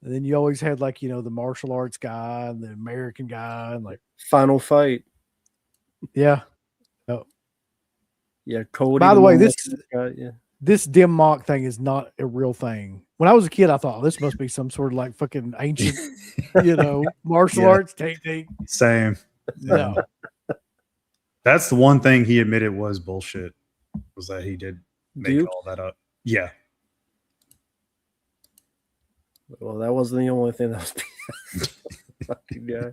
and then you always had like the martial arts guy and the American guy and like Final Fight. Yeah. Oh. Yeah, Cody. By the way, this guy, this dim mock thing is not a real thing. When I was a kid, I thought this must be some sort of like fucking ancient, martial arts technique. Same. No. That's the one thing he admitted was bullshit, was that he did make all that up. Yeah. Well, that wasn't the only thing that was fucking guy.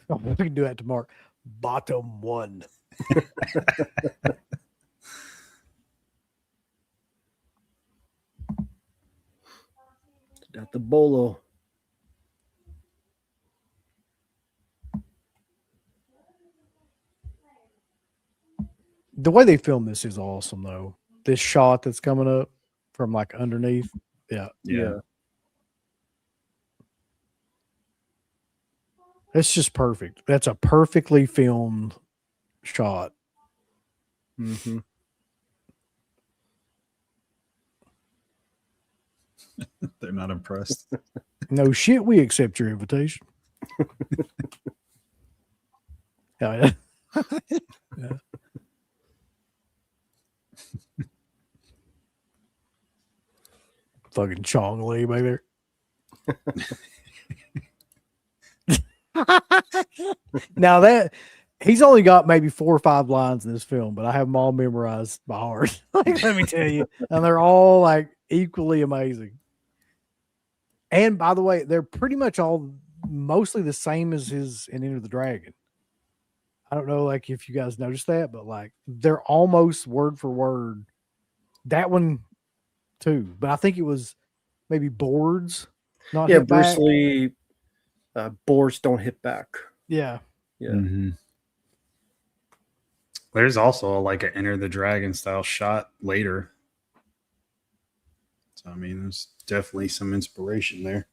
Oh, we can do that to Mark. Bottom one. Got the bolo. The way they film this is awesome, though. This shot that's coming up from like underneath. Yeah. It's just perfect. That's a perfectly filmed shot. Mm-hmm. They're not impressed. No shit, we accept your invitation. Yeah. Yeah. Fucking Chong Li back there. Now that he's only got maybe 4 or 5 lines in this film, but I have them all memorized by heart. Like, let me tell you, and they're all like equally amazing. And by the way, they're pretty much all mostly the same as his in Enter the Dragon. I don't know, like if you guys noticed that, but like they're almost word for word. That one too, but I think it was maybe boards. Not yeah, hit Bruce back. Lee. Boards don't hit back. Yeah. Mm-hmm. There's also like an Enter the Dragon style shot later. So I mean, there's definitely some inspiration there.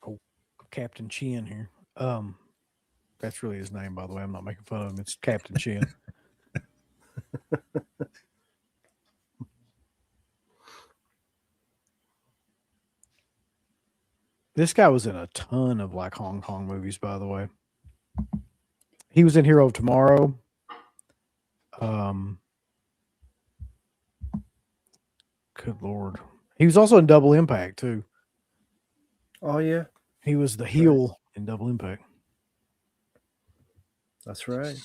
Oh, Captain Chin here. That's really his name, by the way. I'm not making fun of him. It's Captain Chin. This guy was in a ton of like Hong Kong movies, by the way. He was in Hero of Tomorrow. Good Lord. He was also in Double Impact too. Oh yeah, He was the heel in Double Impact. that's right.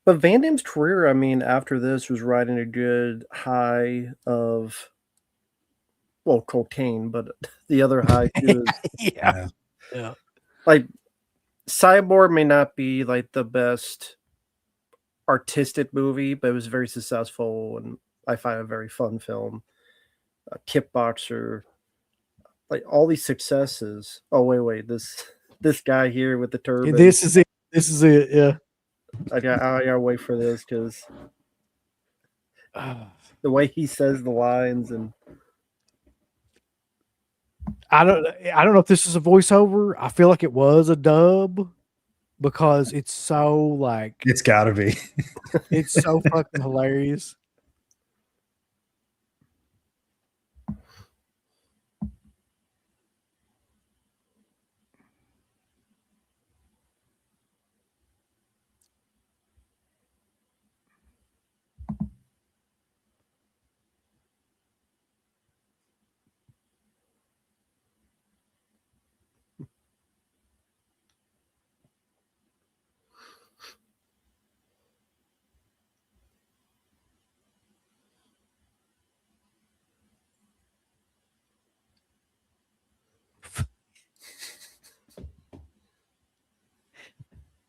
But Van Damme's career, I mean, after this was riding a good high of, well, cocaine, but the other high too is Yeah. Yeah. like Cyborg may not be like the best artistic movie, but it was very successful and I find it a very fun film. Kickboxer, like all these successes. Oh wait, this guy here with the turban. This is it. This is it. Yeah. I gotta wait for this because the way he says the lines and I don't know if this is a voiceover. I feel like it was a dub because it's so like It's got to be. it's so fucking hilarious.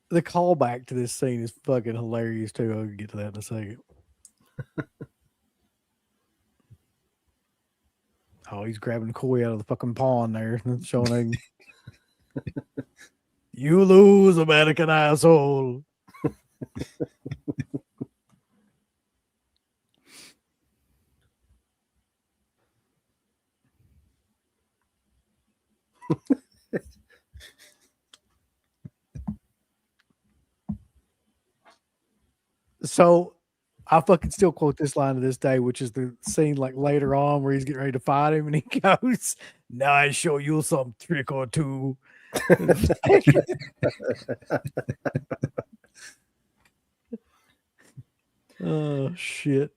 The callback to this scene is fucking hilarious too. I'll get to that in a second. Oh, he's grabbing Koi out of the fucking pond there and showing you lose, American asshole. So I fucking still quote this line to this day, which is the scene like later on where he's getting ready to fight him and he goes, "Now I show you some trick or two." Oh shit.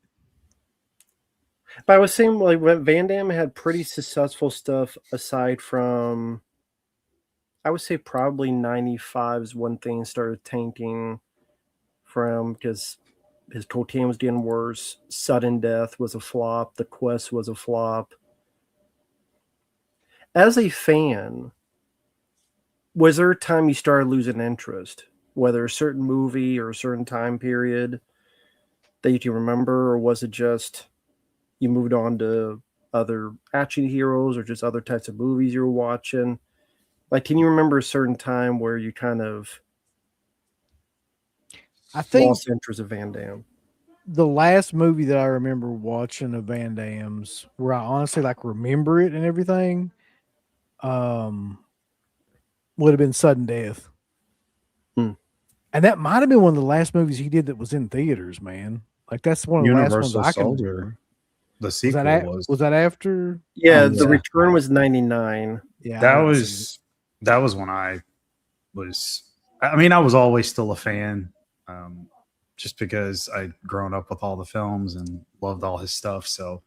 But I was saying, like, when Van Damme had pretty successful stuff aside from, I would say probably 95 is when things started tanking from because his cocaine was getting worse. Sudden Death was a flop. The Quest was a flop. As a fan, was there a time you started losing interest? Whether a certain movie or a certain time period that you can remember, or was it just you moved on to other action heroes or just other types of movies you were watching? Like, can you remember a certain time where you kind of I think lost interest in Van Damme? the last movie that I remember watching of Van Damme's where I honestly like remember it and everything, would have been Sudden Death. And that might have been one of the last movies he did that was in theaters, man. Like that's one of the last ones Universal I can Soldier. remember. The Was sequel that, was that after? Yeah, Oh, The yeah. Return was 99. Yeah, I That didn't see it. was when I was. I mean, I was always still a fan, just because I'd grown up with all the films and loved all his stuff. So,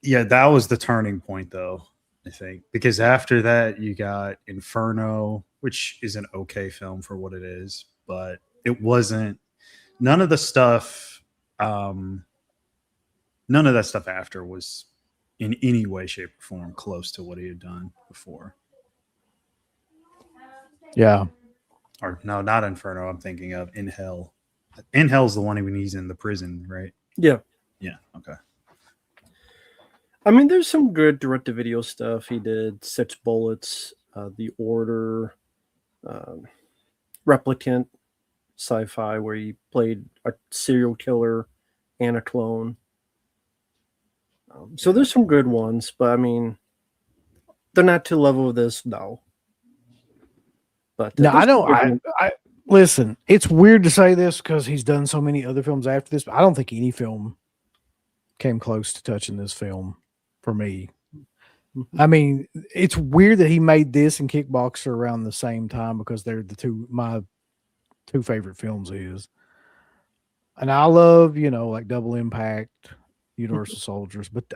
yeah, that was the turning point, though. I think because after that you got Inferno, which is an okay film for what it is, but it wasn't. None of the stuff. None of that stuff after was in any way, shape, or form close to what he had done before. Yeah. Or no, not Inferno. I'm thinking of In Hell. In Hell's the one when he's in the prison, right? Yeah. Yeah. Okay. I mean, there's some good direct-to-video stuff he did. Six Bullets. The Order, Replicant, sci-fi, where he played a serial killer and a clone. So there's some good ones, but I mean, they're not to the level of this, no. But No, there's I know. some good ones. I listen. It's weird to say this because he's done so many other films after this, but I don't think any film came close to touching this film for me. I mean, it's weird that he made this and Kickboxer around the same time because they're my two favorite films is. And I love, like Double Impact, Universal Soldiers, but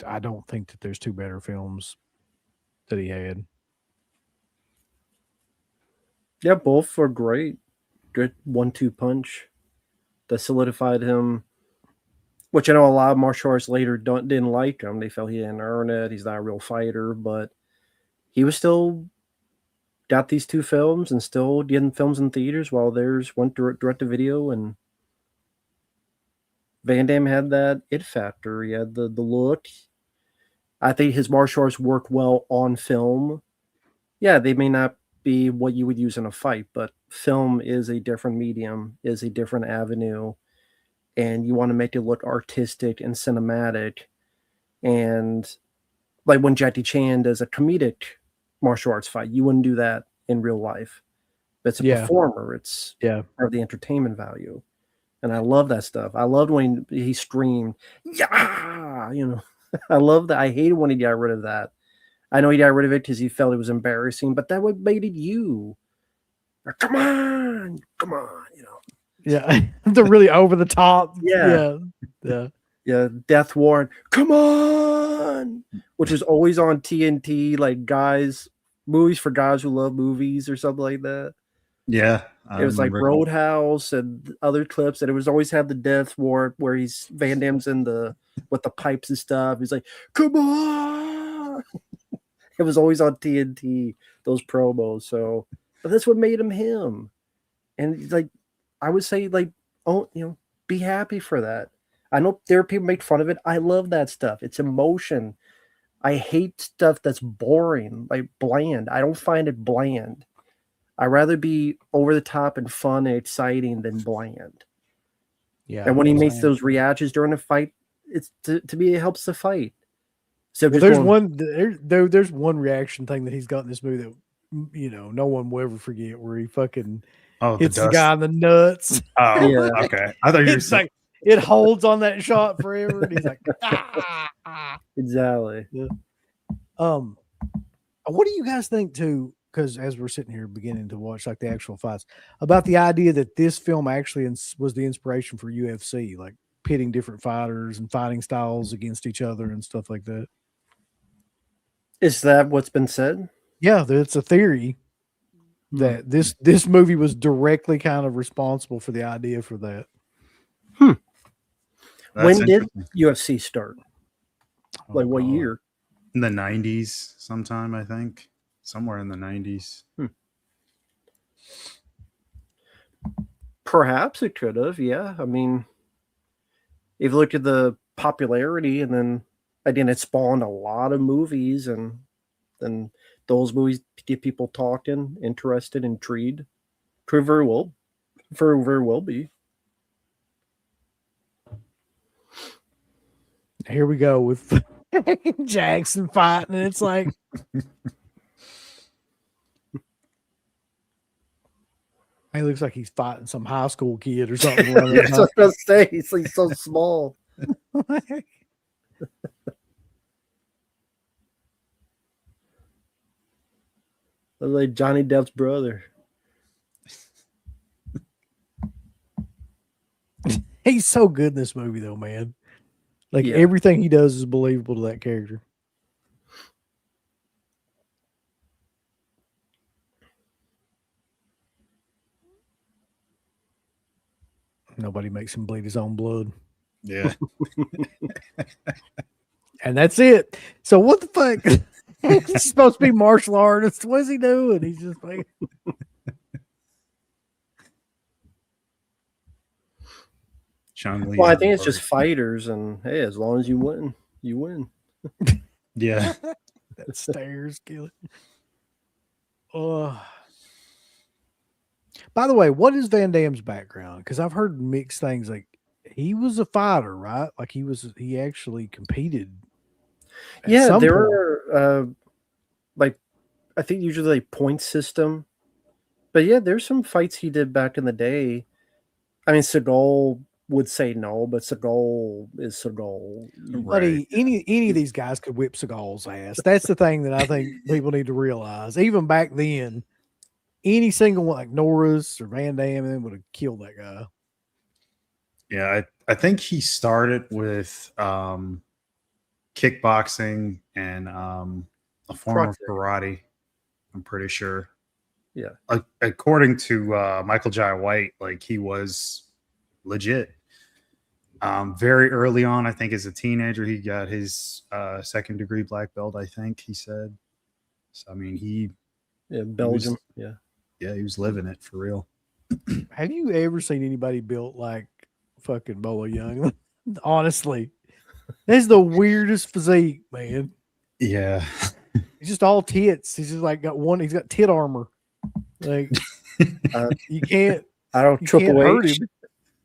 I don't think that there's two better films that he had. Yeah, both were great. Good 1-2 punch that solidified him. Which I know a lot of martial arts later didn't like him. They felt he didn't earn it. He's not a real fighter, but he was still got these two films and still getting films in theaters while theirs went direct to video. And Van Damme had that it factor. He had the look. I think his martial arts work well on film. Yeah, they may not be what you would use in a fight, but film is a different medium, is a different avenue, and you want to make it look artistic and cinematic. And like when Jackie Chan does a comedic martial arts fight, you wouldn't do that in real life. It's a performer. It's part of the entertainment value. And I love that stuff. I loved when he screamed, yeah, I love that. I hated when he got rid of that. I know he got rid of it because he felt it was embarrassing, but that would made it you. Or, come on. Yeah, they're really over the top. Yeah. Death Warrant, come on, which is always on TNT, like movies for guys who love movies or something like that. Yeah, it was like Roadhouse and other clips, and it was always had the Death Warrant where Van Damme's with the pipes and stuff. He's like, come on. It was always on TNT, those promos. So, but that's what made him him. And like, I would say, like, be happy for that. I know there are people make fun of it. I love that stuff. It's emotion. I hate stuff that's boring, like bland. I don't find it bland. I'd rather be over the top and fun and exciting than bland. Yeah. And when he makes those reactions during a fight, it's to me, it helps the fight. So there's one reaction thing that he's got in this movie that no one will ever forget, where he fucking hits the guy in the nuts. Oh, yeah. Okay. I thought you were saying it holds on that shot forever, and he's like, Exactly. Yeah. What do you guys think too? Because as we're sitting here beginning to watch like the actual fights, about the idea that this film actually was the inspiration for UFC, like pitting different fighters and fighting styles against each other and stuff like that. Is that what's been said? Yeah, it's a theory that this movie was directly kind of responsible for the idea for that. When did UFC start? Like what year? In the 90s sometime, I think. Somewhere in the 90s. Perhaps it could have, yeah. I mean, if you look at the popularity, and then again, it spawned a lot of movies, and then those movies get people talking, interested, intrigued. Could very well be. Here we go with Jackson fighting, and it's like he looks like he's fighting some high school kid or something. That's what I was gonna say. He's like so small. Like Johnny Depp's brother. He's so good in this movie, though, man. Like everything he does is believable to that character. Nobody makes him bleed his own blood. Yeah. And that's it. So what the fuck? He's supposed to be martial artist. What's he doing? He's just like Well, I think it's just fighters, and hey, as long as you win, you win. Yeah. That stairs kill it. By the way, what is Van Damme's background? Because I've heard mixed things. Like he was a fighter, right? Like he actually competed. At Yeah, some there point. are like I think usually a point system, but yeah, there's some fights he did back in the day. I mean, Seagal would say no, but Seagal is Seagal. Buddy, any of these guys could whip Seagal's ass. That's the thing that I think people need to realize. Even back then, any single one like Norris or Van Damme would have killed that guy. Yeah, I think he started with kickboxing and a form of karate. I'm pretty sure. Yeah. According to Michael Jai White, like he was legit. Very early on, I think as a teenager, he got his second degree black belt, I think he said. So, I mean, Belgium. He was living it for real. Have you ever seen anybody built like fucking Bolo Young? Honestly, that's the weirdest physique, man. Yeah. He's just all tits. He's just like he's got tit armor. Like you can't. I don't Triple hurt H. him.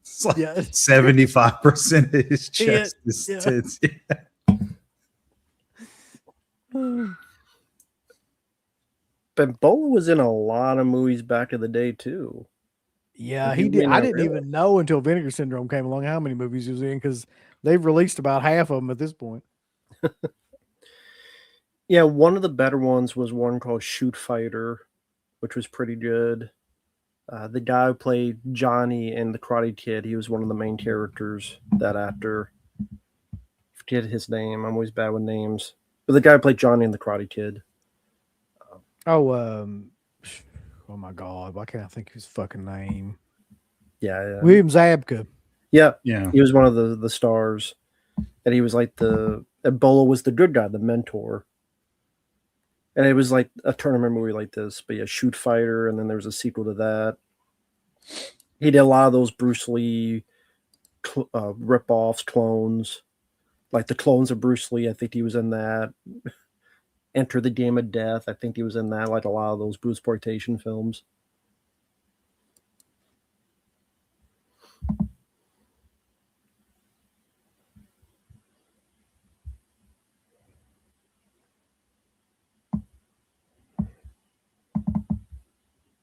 It's like 75% of his chest is tits. Yeah. But Bolo was in a lot of movies back in the day too. Yeah, he did. I didn't even know until Vinegar Syndrome came along how many movies he was in because they've released about half of them at this point. Yeah, one of the better ones was one called Shoot Fighter, which was pretty good. The guy who played Johnny in The Karate Kid, he was one of the main characters. That actor, forget his name. I'm always bad with names. But the guy who played Johnny in The Karate Kid. Oh my God! Why can't I think of his fucking name? Yeah. William Zabka. Yeah. Yeah. He was one of the stars, and he was like Bolo was the good guy, the mentor. And it was like a tournament movie like this, but yeah, Shoot Fighter, and then there was a sequel to that. He did a lot of those Bruce Lee rip-offs, clones, like the clones of Bruce Lee. I think he was in that. Enter the Game of Death. I think he was in that, like a lot of those Bruceploitation films.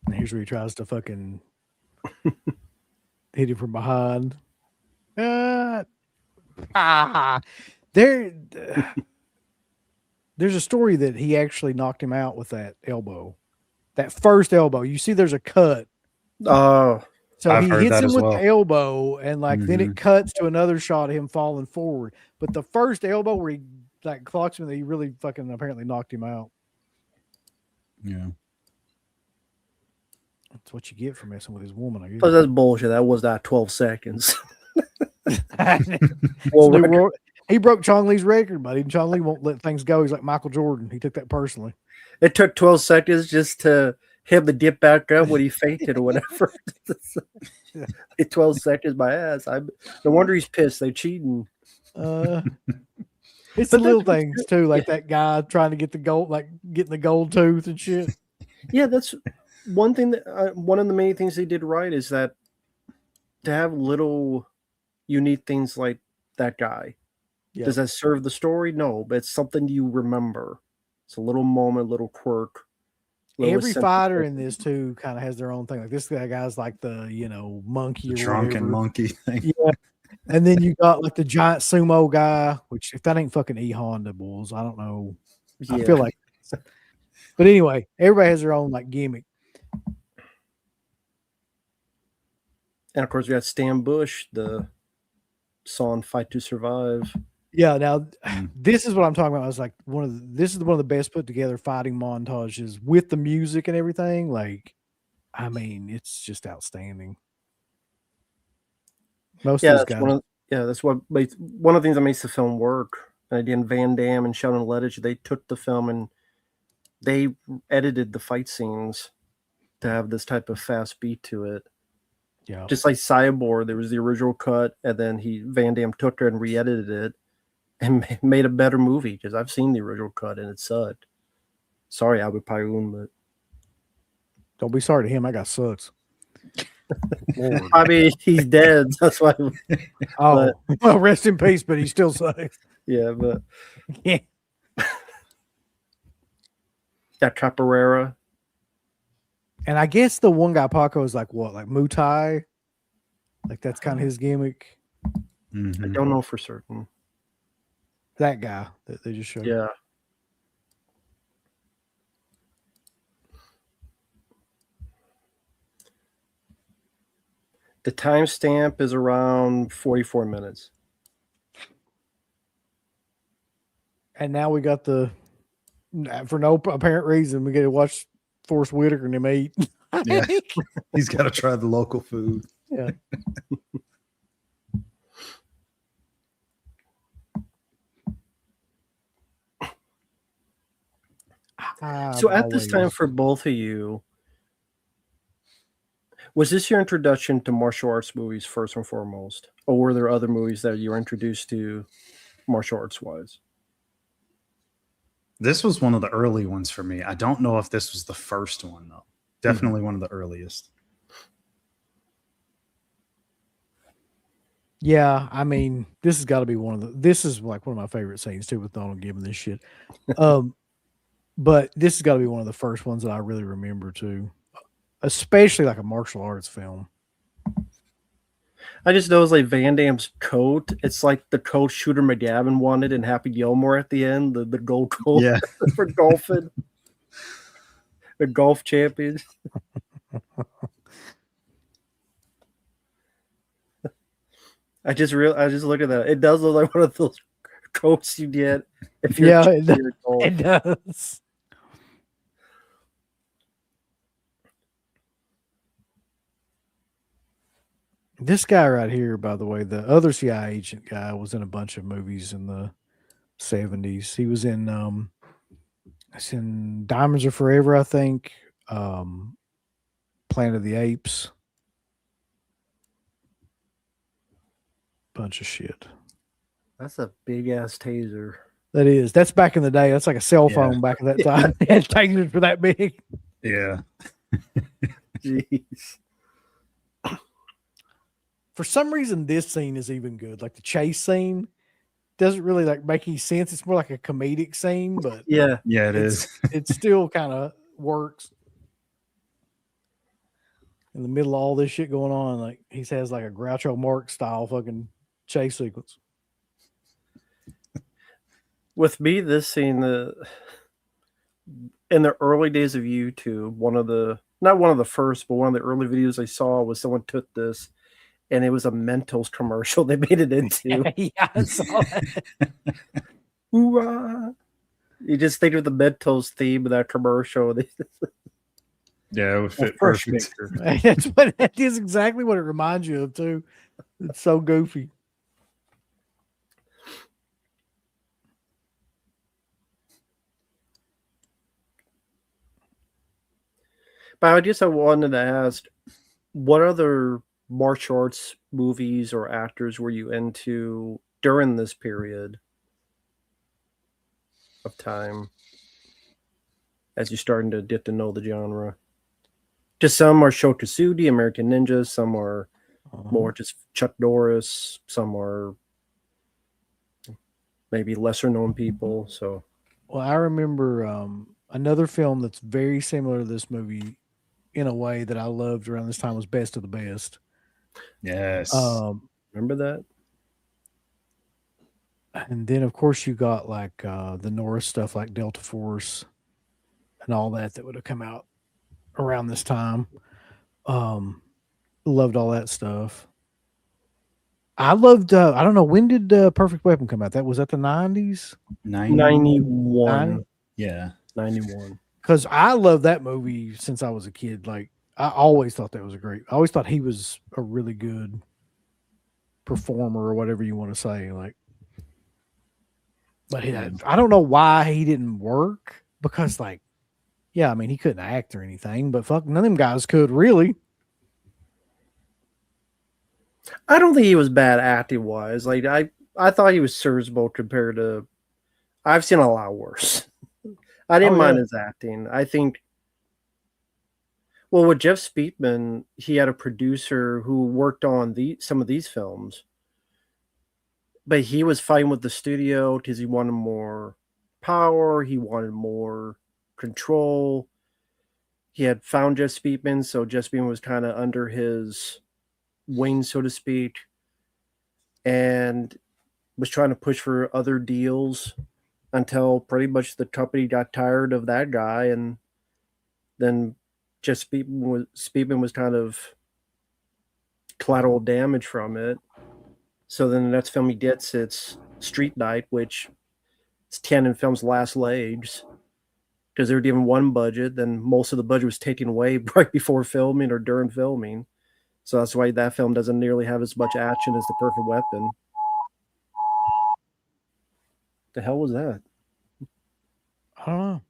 And here's where he tries to fucking hit him from behind. There's a story that he actually knocked him out with that elbow. That first elbow. You see there's a cut. Oh. So I've he heard hits that him as with well. the elbow, and then it cuts to another shot of him falling forward. But the first elbow where he like clocks him, he really fucking apparently knocked him out. Yeah. That's what you get for messing with his woman, I guess. Oh, that's bullshit. That was not 12 seconds. He broke Chong Lee's record, buddy. And Chong Lee won't let things go. He's like Michael Jordan. He took that personally. It took 12 seconds just to him to dip back up when he fainted or whatever. 12 seconds, my ass. No wonder he's pissed. They're cheating. It's the little things too, like that guy trying to get the gold, like getting the gold tooth and shit. Yeah, that's one thing that one of the many things they did right is that to have little unique things like that guy. Yep. Does that serve the story? No, but it's something you remember. It's a little moment, little quirk. Every fighter in this too kind of has their own thing. Like this guy's like the monkey, the drunken monkey thing. Yeah. And then you got like the giant sumo guy, which if that ain't fucking E Honda Bulls, I don't know. Yeah. I feel like, but anyway, everybody has their own like gimmick. And of course, we got Stan Bush, the song "Fight to Survive." Yeah, now this is what I'm talking about. I was like, this is one of the best put together fighting montages with the music and everything. Like, I mean, it's just outstanding. Most of those guys. That's what one of the things that makes the film work. And again, Van Damme and Sheldon Lettich, they took the film and they edited the fight scenes to have this type of fast beat to it. Yeah, just like Cyborg, there was the original cut, and then Van Damme took it and re-edited it and made a better movie because I've seen the original cut and it sucked. Sorry, Albert Pyun, but Don't be sorry to him. That guy sucks. Lord. I mean, he's dead. That's why. Oh, well, rest in peace, but he still sucks. Yeah, but Yeah. that Capoeira. And I guess the one guy Paco is like what, like Muay Thai? Like that's kind of his gimmick. I Mhm. don't know for certain. That guy that they just showed. Yeah. The timestamp is around 44 minutes. And now we got for no apparent reason, we get to watch Forrest Whitaker and him eat. Yeah. He's got to try the local food. Yeah. So at this time for both of you, was this your introduction to martial arts movies first and foremost? Or were there other movies that you were introduced to martial arts wise? This was one of the early ones for me. I don't know if this was the first one, though. Definitely one of the earliest. Yeah, I mean, this has got to be this is like one of my favorite scenes too with Donald giving this shit. But this has got to be one of the first ones that I really remember too, especially like a martial arts film. I just know it's like Van Damme's coat. It's like the coat Shooter McGavin wanted in Happy Gilmore at the end, the gold coat Yeah. for golfing. The golf champions. I just look at that. It does look like one of those coats you get if you're it does. This guy right here, by the way, the other CIA agent guy, was in a bunch of movies in the 70s. He was in it's in Diamonds Are Forever, I think. Planet of the Apes. Bunch of shit. That's a big ass taser. That is. That's back in the day. That's like a cell phone back in that time. They had tasers for that big. Yeah. Jeez. For some reason, this scene is even good. Like the chase scene doesn't really like make any sense. It's more like a comedic scene, but Yeah. Yeah, it is. it still kind of works. In the middle of all this shit going on, like he has like a Groucho Marx style fucking chase sequence. With me, this scene, in the early days of YouTube, not one of the first, but one of the early videos I saw was someone took this, and it was a Mentos commercial they made it into. Yeah, I saw that. Hoorah! You just think of the Mentos theme of that commercial. Yeah, it would fit Fresh perfect. Maker. That is exactly what it reminds you of too. It's so goofy. But I just wanted to ask, what other martial arts movies or actors were you into during this period of time as you're starting to get to know the genre? Just some are Shokasudi, American Ninjas, some are more just Chuck Norris, some are maybe lesser known people. So, well, I remember another film that's very similar to this movie in a way that I loved around this time was Best of the Best. Yes. remember that? And then, of course, you got like the Norris stuff like Delta Force and all that would have come out around this time. Loved all that stuff. I loved, I don't know, when did Perfect Weapon come out? Was that the 90s? 91. Yeah. 91. Because I loved that movie since I was a kid. Like, I always thought that was I always thought he was a really good performer or whatever you want to say. Like, but I don't know why he didn't work because, like, yeah, I mean, he couldn't act or anything, but fuck, none of them guys could really. I don't think he was bad acting wise. Like I thought he was serviceable compared to. I've seen a lot worse. I didn't mind his acting. I think Well, with Jeff Speakman, he had a producer who worked on some of these films, but he was fighting with the studio because he wanted more power, he wanted more control. He had found Jeff Speakman, so Jeff Speakman was kind of under his wing, so to speak, and was trying to push for other deals until pretty much the company got tired of that guy, and then Jeff Speakman was kind of collateral damage from it. So then the next film he gets, it's Street Night, which is Cannon Films' last legs, because they were given one budget, then most of the budget was taken away right before filming or during filming. So that's why that film doesn't nearly have as much action as The Perfect Weapon. The hell was that? I don't know.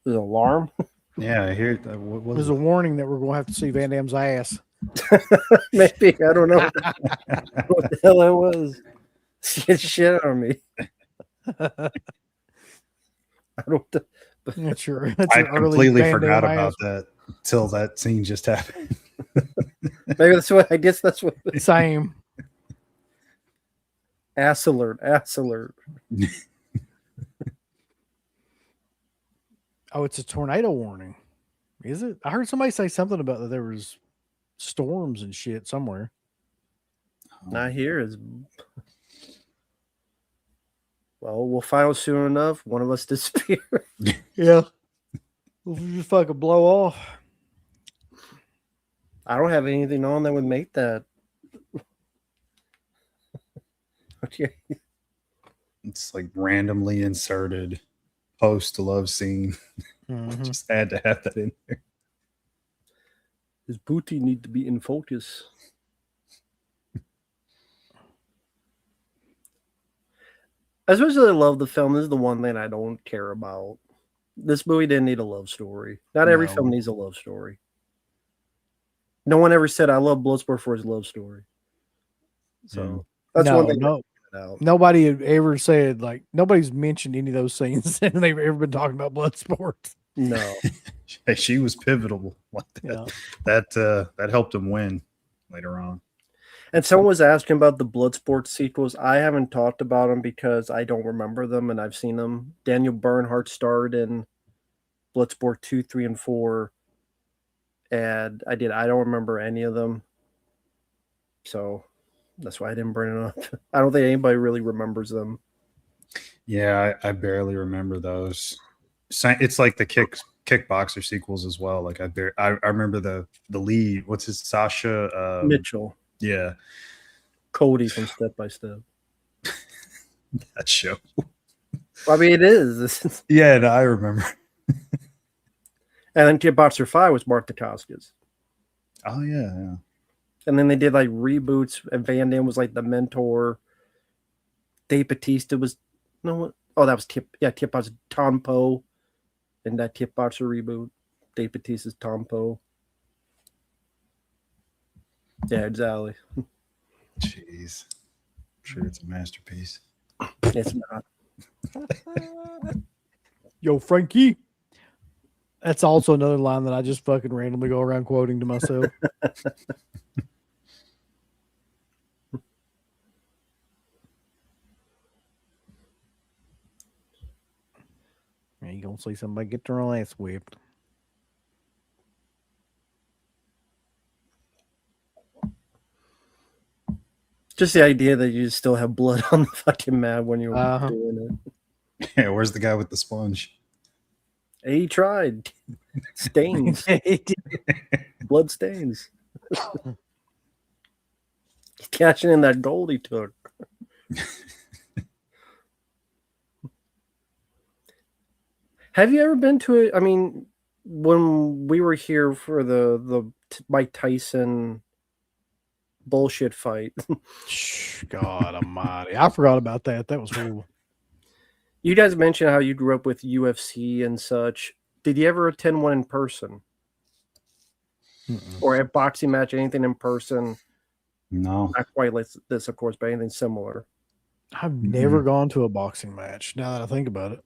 There's an alarm? Yeah, I hear that. What There's was a warning that we're going to have to see Van Damme's ass. Maybe. I don't know what the hell that was. Get shit on me. I don't. That's your, I that's your early completely Van forgot Damme about ass. that till that scene just happened. Maybe that's what. I guess that's what. Same. Ass alert! Ass alert! Oh, it's a tornado warning. Is it? I heard somebody say something about that there was storms and shit somewhere. Not here is. Well, we'll find out soon enough. One of us disappear. Yeah. We'll just fucking blow off. I don't have anything on that would make that. Okay. It's like randomly inserted post love scene. Mhm. Just had to have that in there. His booty need to be in focus. As much as I love the film, this is the one thing I don't care about. This movie didn't need a love story. Not every No. film needs a love story. No one ever said I love Bloodsport for his love story. So that's No, one thing. no. Out. Nobody had ever said, like, nobody's mentioned any of those scenes and they've ever been talking about Bloodsport. No. Hey, she was pivotal. Like Yeah. that helped him win later on. And someone was asking about the Bloodsport sequels. I haven't talked about them because I don't remember them and I've seen them. Daniel Bernhardt starred in Bloodsport 2, 3, and 4. And I don't remember any of them. So that's why I didn't bring it up. I don't think anybody really remembers them. Yeah, I barely remember those. It's like the kickboxer sequels as well. Like I remember the lead. What's his Sasha Mitchell. Yeah, Cody from Step by Step. that show. I mean, it is. Yeah, no, I remember. And then Kickboxer 5 was Mark Dacascos. Oh yeah. And then they did like reboots, and Van Damme was like the mentor. Dave Bautista was that was Kickboxer Tom Poe in that Kickboxer reboot. Dave Bautista's Tom Poe. Yeah, exactly. Jeez, I'm sure it's a masterpiece. It's not. Yo, Frankie. That's also another line that I just fucking randomly go around quoting to myself. You gonna see somebody get their ass whipped. Just the idea that you still have blood on the fucking mat when you're Uh-huh. doing it. Yeah, where's the guy with the sponge? He tried. Stains. Blood stains. He's cashing in that gold he took. Have you ever been to it? I mean, when we were here for the Mike Tyson bullshit fight, God almighty. I forgot about that. That was horrible. you guys mentioned how you grew up with UFC and such. Did you ever attend one in person? Mm-mm. Or a boxing match, anything in person? No. Not quite like this, of course, but anything similar. I've never gone to a boxing match now that I think about it.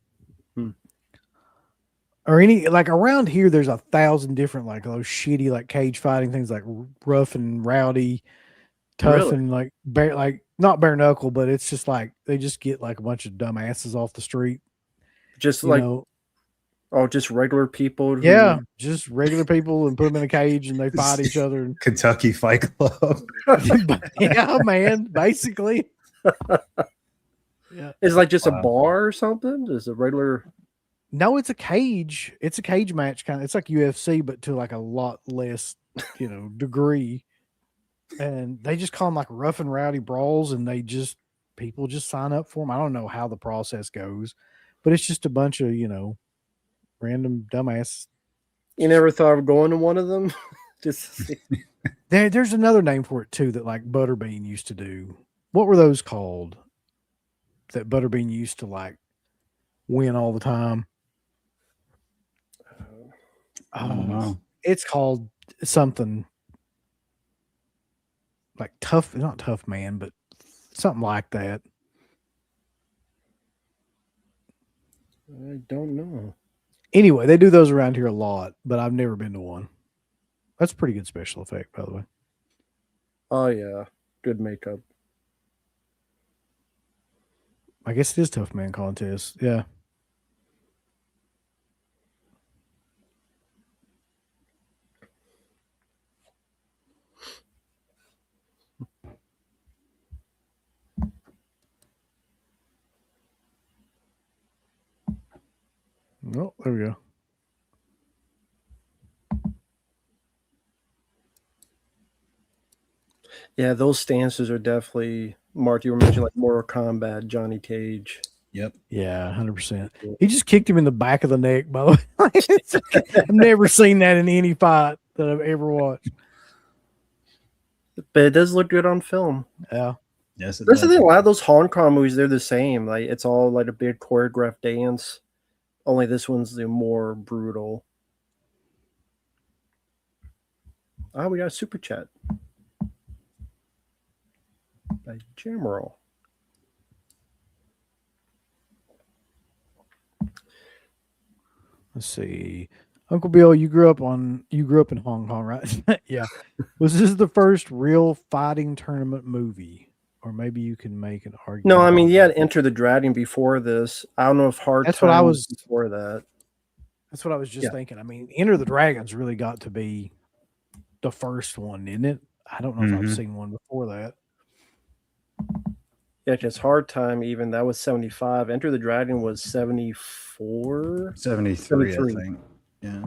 or any like around here, there's 1,000 different like those shitty like cage fighting things like rough and rowdy, tough Really? and like bare like not bare knuckle, but it's just like they just get like a bunch of dumbasses off the street, Just you like know. just regular people Yeah, who. just regular people and put them in a cage and they fight each other. And, Kentucky Fight Club. yeah, man, basically. Yeah. Is it like just a Wow. bar or something? Is it regular? No, it's a cage. It's a cage match kind of. It's like UFC, but to like a lot less, degree. And they just call them like rough and rowdy brawls, and people just sign up for them. I don't know how the process goes, but it's just a bunch of random dumbass. You never thought of going to one of them? Just to see. There's another name for it too that like Butterbean used to do. What were those called? That Butterbean used to like win all the time. I don't know. It's called something like tough, not tough man, but something like that. I don't know. Anyway, they do those around here a lot, but I've never been to one. That's pretty good special effect, by the way. Oh yeah, good makeup. I guess it is Tough Man contest. Yeah. Oh, there we go. Yeah, those stances are definitely. Mark, you were mentioning like Mortal Kombat, Johnny Cage. Yep. Yeah, 100%. He just kicked him in the back of the neck, by the way. I've never seen that in any fight that I've ever watched. But it does look good on film. Yeah. Yes, it That's the does. thing. A lot of those Hong Kong movies, they're the same. Like it's all like a big choreographed dance. Only this one's the more brutal. Ah, we got a super chat by Jammerl. Let's see. Uncle Bill, you grew up in Hong Kong, right? Yeah. Was this the first real fighting tournament movie? Or maybe you can make an argument. No, I mean, you had Enter the Dragon before this. I don't know if Hard That's Time what I was was before that. That's what I was just Yeah. thinking. I mean, Enter the Dragons really got to be the first one, didn't it? I don't know if I've seen one before that. Yeah, because Hard Time, even that was 75. Enter the Dragon was 74. 73, 73. I think. Yeah.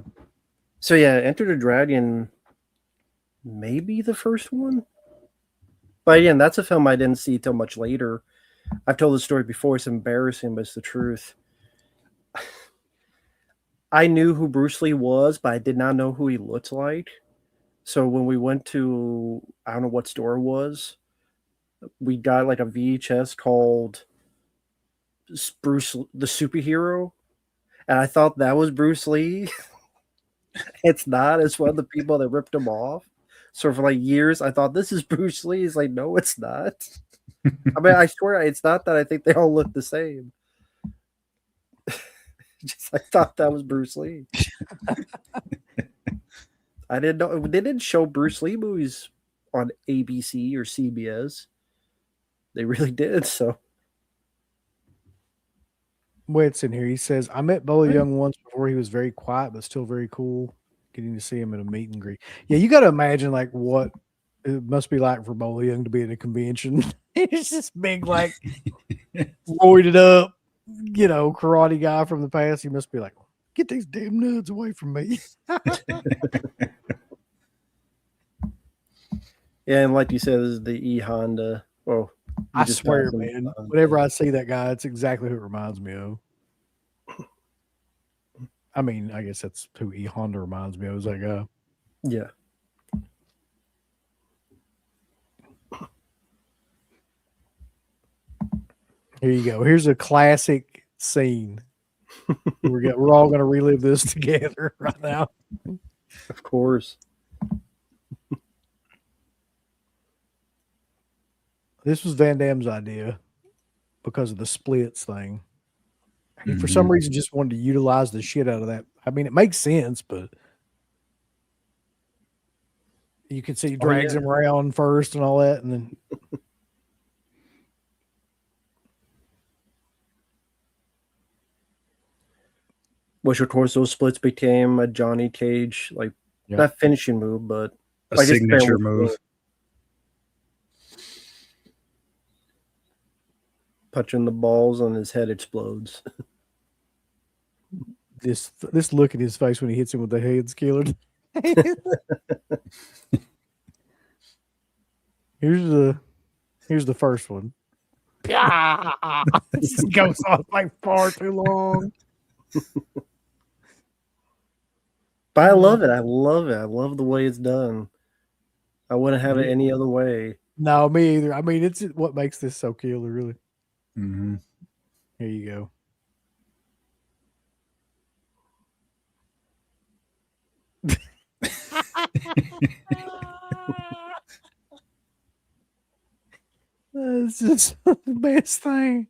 So yeah, Enter the Dragon, maybe the first one. But again, that's a film I didn't see till much later. I've told the story before. It's embarrassing, but it's the truth. I knew who Bruce Lee was, but I did not know who he looked like. So when we went to, I don't know what store it was, we got like a VHS called Bruce the Superhero. And I thought that was Bruce Lee. It's not. It's one of the people that ripped him off. So for like years, I thought this is Bruce Lee. He's like, no, it's not. I mean, I swear it's not that I think they all look the same. Just I thought that was Bruce Lee. I didn't know they didn't show Bruce Lee movies on ABC or CBS. They really did. So What's in here? He says, I met Bolo Young once before. He was very quiet, but still very cool. Getting to see him at a meet and greet. Yeah, you got to imagine like what it must be like for Bolo Young to be at a convention. He's this big, like, roided up, karate guy from the past. He must be like, get these damn nuts away from me. yeah, and like you said, this is the E Honda. Oh, I swear, man. Whenever I see that guy, it's exactly who it reminds me of. I mean, I guess that's who E Honda reminds me of. Is that guy? Yeah. Here you go. Here's a classic scene. We're all going to relive this together right now. Of course. This was Van Damme's idea because of the splits thing. He, for some reason, just wanted to utilize the shit out of that I mean, it makes sense, but you can see he drags him around first and all that, and then which of course those splits became a Johnny Cage not finishing move, but a signature move. Punching the balls and his head explodes. This look in his face when he hits him with the head skillet. Here's the first one. This goes on like far too long. But I love it. I love it. I love the way it's done. I wouldn't have it any other way. No, me either. I mean, it's what makes this so killer, really. Mm-hmm. Here you go. It's just the best thing.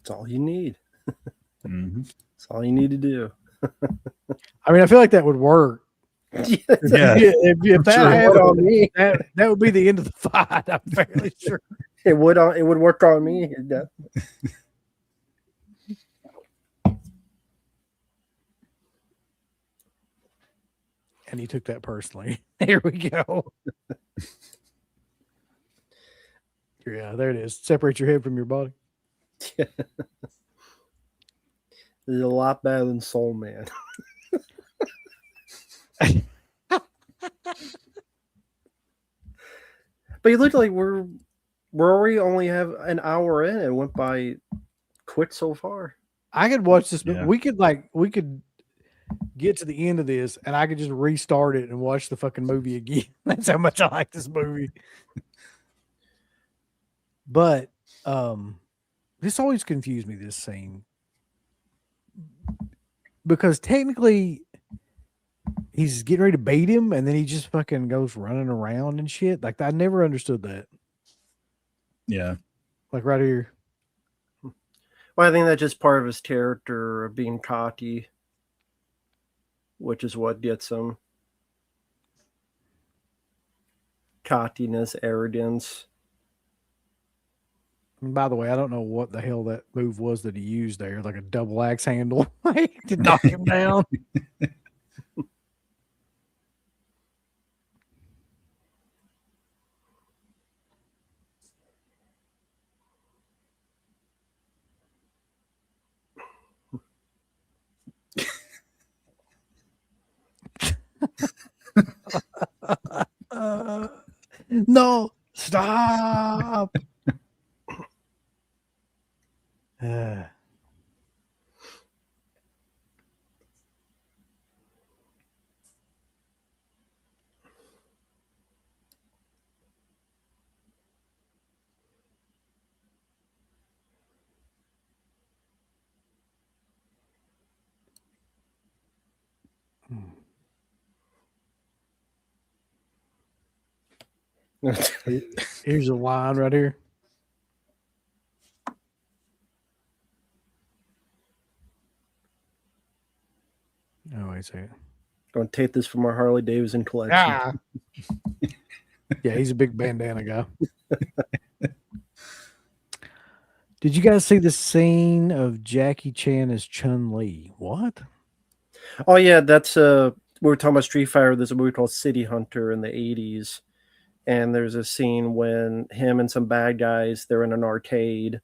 It's all you need. Mm-hmm. It's all you need to do. I mean, I feel like that would work. Yeah. If that Sure, happened, on me. that would be the end of the fight. I'm fairly sure. It would work on me. And he took that personally. Here we go. Yeah, there it is. Separate your head from your body. It's a lot better than Soul Man. But you look like we're already only have an hour in. It went by quick so far. I could watch this. Yeah. We could get to the end of this, and I could just restart it and watch the fucking movie again. That's how much I like this movie. But this always confused me, this scene, because technically he's getting ready to beat him, and then he just fucking goes running around and shit. Like, I never understood that. Yeah. Like right here. Well, I think that's just part of his character of being cocky, which is what gets him. Cockiness, arrogance. And by the way, I don't know what the hell that move was that he used there, like a double axe handle to knock him down. No, stop. Here's a line right here. Oh, wait a second. Going to take this from our Harley Davidson collection. Ah. Yeah, he's a big bandana guy. Did you guys see the scene of Jackie Chan as Chun-Li? What? Oh yeah, that's we were talking about Street Fighter. There's a movie called City Hunter in the 80s. And there's a scene when him and some bad guys, they're in an arcade.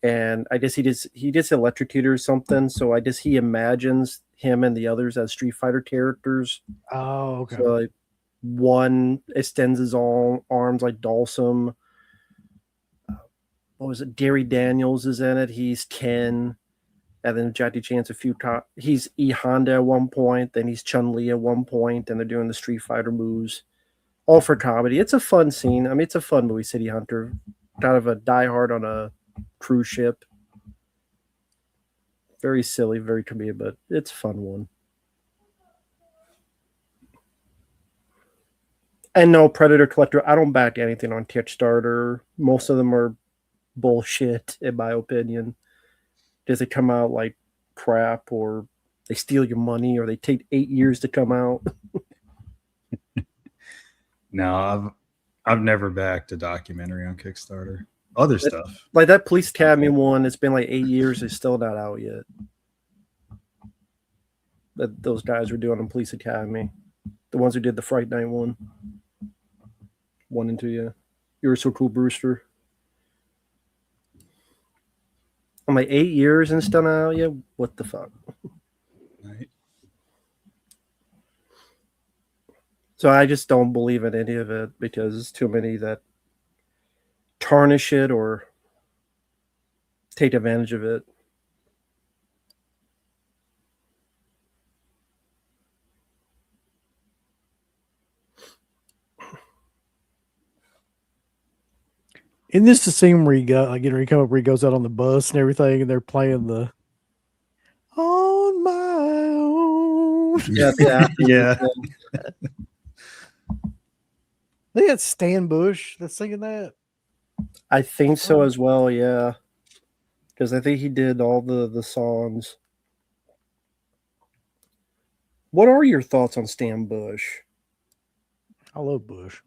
And I guess he gets electrocuted or something. So I guess he imagines him and the others as Street Fighter characters. Oh, okay. So like one extends his arms like Dalsum. What was it? Gary Daniels is in it. He's Ken. And then Jackie Chan's he's E Honda at one point. Then he's Chun-Li at one point. And they're doing the Street Fighter moves. All for comedy. It's a fun scene. I mean, it's a fun movie, City Hunter. Kind of a Die Hard on a cruise ship. Very silly, very comedic, but it's a fun one. And no, Predator Collector, I don't back anything on Kickstarter. Most of them are bullshit, in my opinion. Does it come out like crap, or they steal your money, or they take 8 years to come out? No, I've never backed a documentary on Kickstarter. Other stuff. Like that Police Academy one, it's been like 8 years, it's still not out yet. That those guys were doing on Police Academy. The ones who did the Fright Night one. 1 and 2, yeah. You Were So Cool, Brewster. I'm like 8 years and still not out yet? What the fuck? Right. So I just don't believe in any of it because there's too many that tarnish it or take advantage of it. Isn't this the scene where he got like where he goes out on the bus and everything, and they're playing the "On My Own"? Yeah. Yeah. They got Stan Bush that's singing that. I think so as well, yeah. Because I think he did all the songs. What are your thoughts on Stan Bush? I love Bush.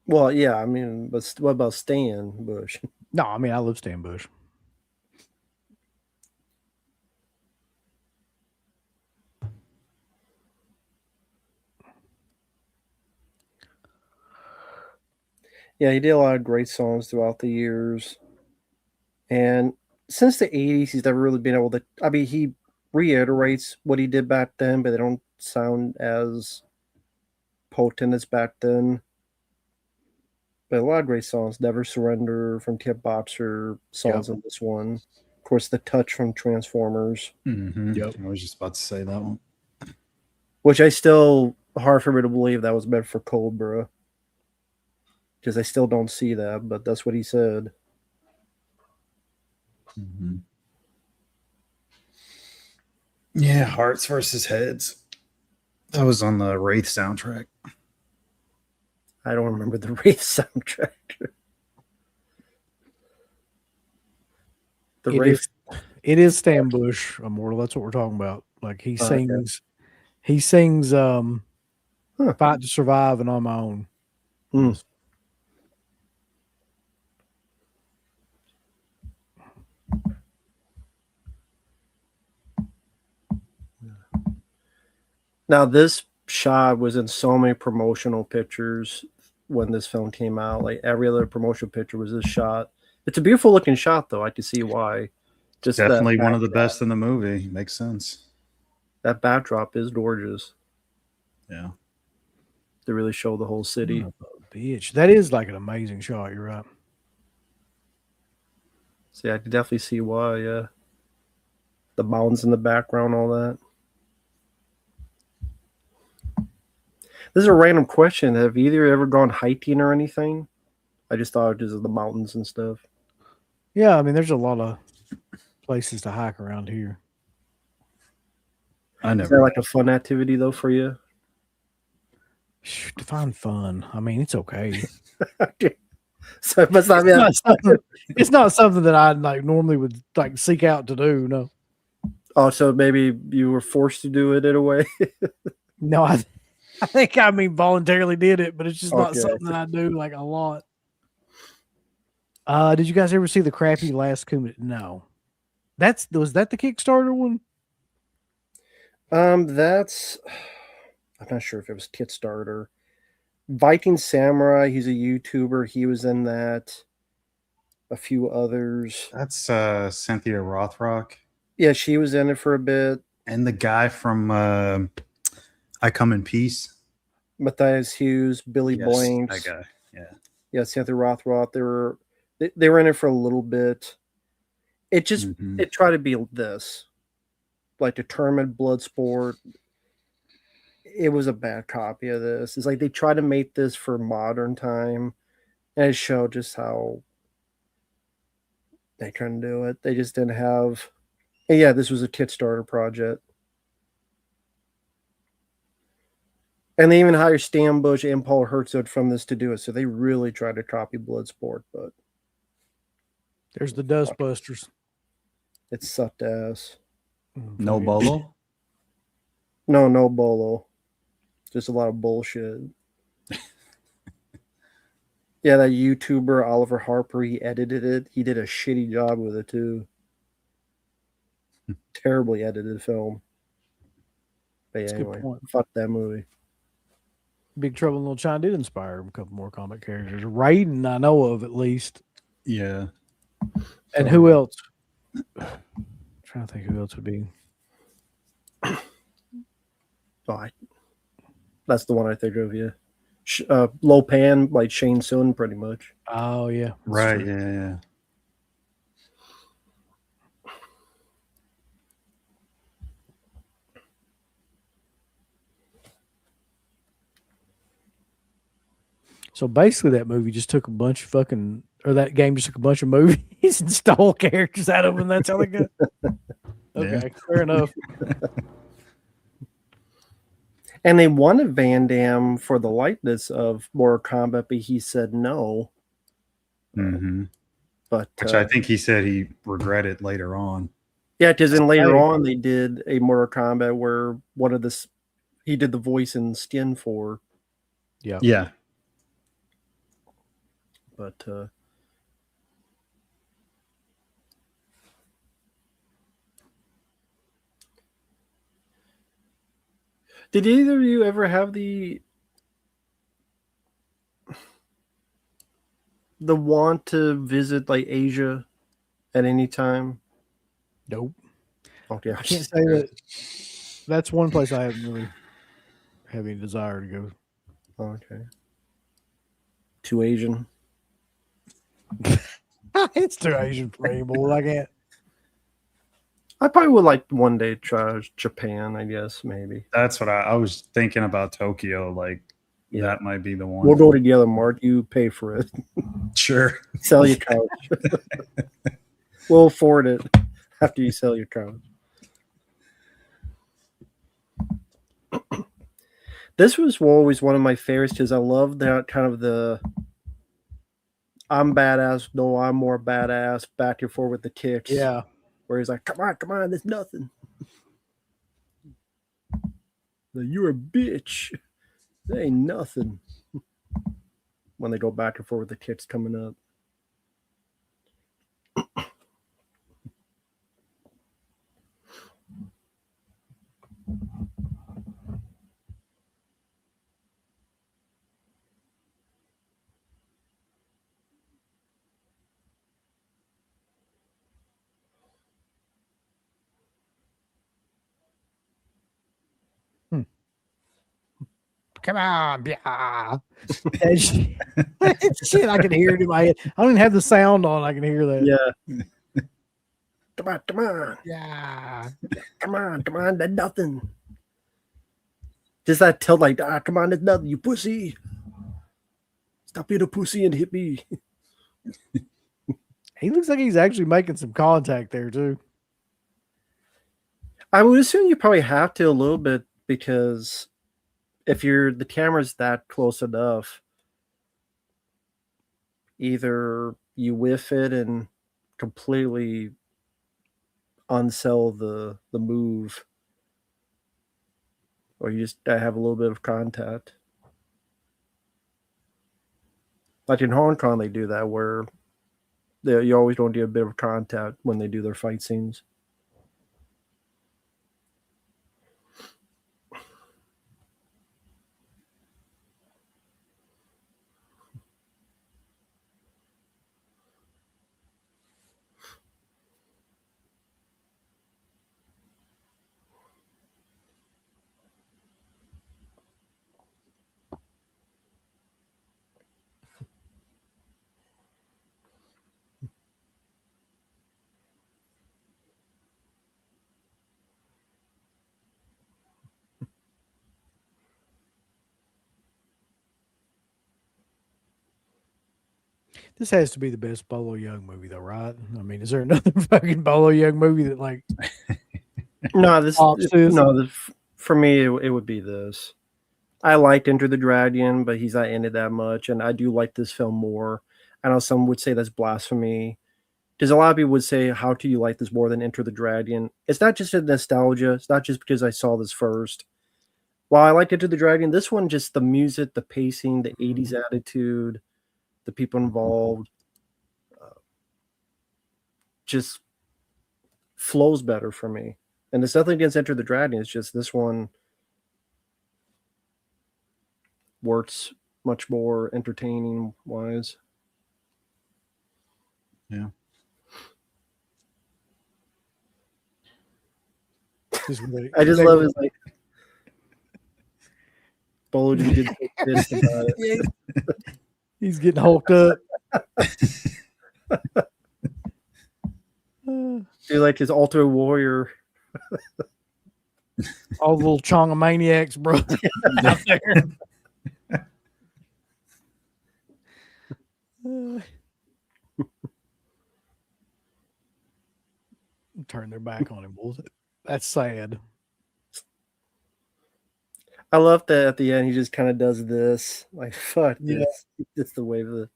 Well, yeah, I mean, but what about Stan Bush? No, I mean I love Stan Bush. Yeah, he did a lot of great songs throughout the years. And since the 80s, he's never really been able to. I mean, he reiterates what he did back then, but they don't sound as potent as back then. But a lot of great songs. Never Surrender from Tip Boxer, songs in this one. Of course, The Touch from Transformers. Mm-hmm. Yep. I was just about to say that one. Which I still, hard for me to believe that was meant for Cobra. Because I still don't see that, but that's what he said. Mm-hmm. Yeah, Hearts versus Heads. That was on the Wraith soundtrack. I don't remember the Wraith soundtrack. It is Stan Bush, Immortal. That's what we're talking about. Like he Okay. sings Fight to Survive and On My Own. Hmm. Now, this shot was in so many promotional pictures when this film came out. Like every other promotional picture was this shot. It's a beautiful looking shot, though. I can see why. Just Definitely that one of the backdrop. best in the movie. Makes sense. That backdrop is gorgeous. Yeah. To really show the whole city. Oh, bitch, that is like an amazing shot. You're right. See, I can definitely see why. Yeah, the mountains in the background, all that. This is a random question. Have either ever gone hiking or anything? I just thought just of the mountains and stuff. Yeah, I mean, there's a lot of places to hike around here. I Is that never. like a fun activity though for you? Define fun. I mean, it's okay. So it must not be. It's not something that I like normally would like seek out to do. No, Oh, so maybe you were forced to do it in a way. no, I think I mean voluntarily did it, but it's just not Okay. something that I do like a lot. Did you guys ever see the crappy Last Comet? No, was that the Kickstarter one? That's. I'm not sure if it was Kickstarter. Viking Samurai. He's a YouTuber. He was in that. A few others. That's Cynthia Rothrock. Yeah, she was in it for a bit. And the guy from I Come in Peace. Matthias Hughes, Billy Yes, Blanks. that guy. Yeah. Yeah, Cynthia Rothrock. They were in it for a little bit. It just it tried to be this, like Determined, Bloodsport. It was a bad copy of this. It's like they tried to make this for modern time, and it showed just how they couldn't do it. They just didn't have. And yeah, this was a Kickstarter project. And they even hired Stan Bush and Paul Herzog from this to do it. So they really tried to copy Bloodsport, but There's the Dustbusters. It sucked ass. No bolo. No bolo. Just a lot of bullshit. Yeah, that YouTuber Oliver Harper, he edited it. He did a shitty job with it too. Terribly edited film. But yeah, That's a good anyway, point. fuck that movie. Big Trouble in Little China did inspire a couple more comic characters. Raiden, I know of at least. Yeah. And who else? I'm trying to think who else would be. Oh, that's the one I think of. Yeah, Lopan, like Shane Sun, pretty much. Oh yeah, that's Right. true. Yeah. So basically, that movie just took a bunch of fucking, or that game just took a bunch of movies and stole characters out of them. That's how they got. Okay, fair enough. And they wanted Van Damme for the likeness of Mortal Kombat, but he said no. Mm-hmm. But Which I think he said he regretted later on. yeah, because then later on they did a Mortal Kombat where one of this he did the voice in Skin for. Yeah. Yeah. But did either of you ever have the want to visit like Asia at any time? Nope. Okay, I can't say that. That's one place I haven't really have any desire to go. Okay. Too Asian. It's too Asian for me, boy. I can't. I probably would like one day try Japan, I guess, maybe. That's what I was thinking about Tokyo. Like, Yeah. that might be the one. We'll go together, Mark. You pay for it. Sure. Sell your couch. We'll afford it after you sell your couch. This was always one of my favorites because I love that kind of the I'm badass, no, I'm more badass, back and forth with the kicks. Yeah. Where he's like, come on, there's nothing. You're a bitch. There ain't nothing. When they go back and forth with the kicks coming up. Come on, yeah. Shit, I can hear it in my head. I don't even have the sound on. I can hear that. Yeah. Come on. Yeah. Come on, there's nothing. Just that tell like, come on, there's nothing, you pussy. Stop being a pussy and hit me. He looks like he's actually making some contact there too. I would assume you probably have to a little bit because if the camera's that close enough, either you whiff it and completely unsell the move, or you just have a little bit of contact. Like in Hong Kong, they do that where you always don't do a bit of contact when they do their fight scenes. This has to be the best Bolo Young movie, though, right? I mean, is there another fucking Bolo Young movie that like? No, this This? for me it would be this. I liked Enter the Dragon, but he's not in it that much, and I do like this film more. I know some would say that's blasphemy because a lot of people would say, how do you like this more than Enter the Dragon? It's not just a nostalgia. It's not just because I saw this first. While I liked Enter the Dragon, this one, just the music, the pacing, the 80s attitude, the people involved, just flows better for me. And it's nothing against Enter the Dragon. It's just this one works much more entertaining wise. Yeah. I just love his like Bolo just did this about it. Yeah, he's getting hulked up. Do like his Ultra Warrior. All the little Chonga maniacs, bro. Out there. Turn their back on him. That's sad. I love that at the end he just kind of does this. Like, fuck Yeah. this. It's the way of the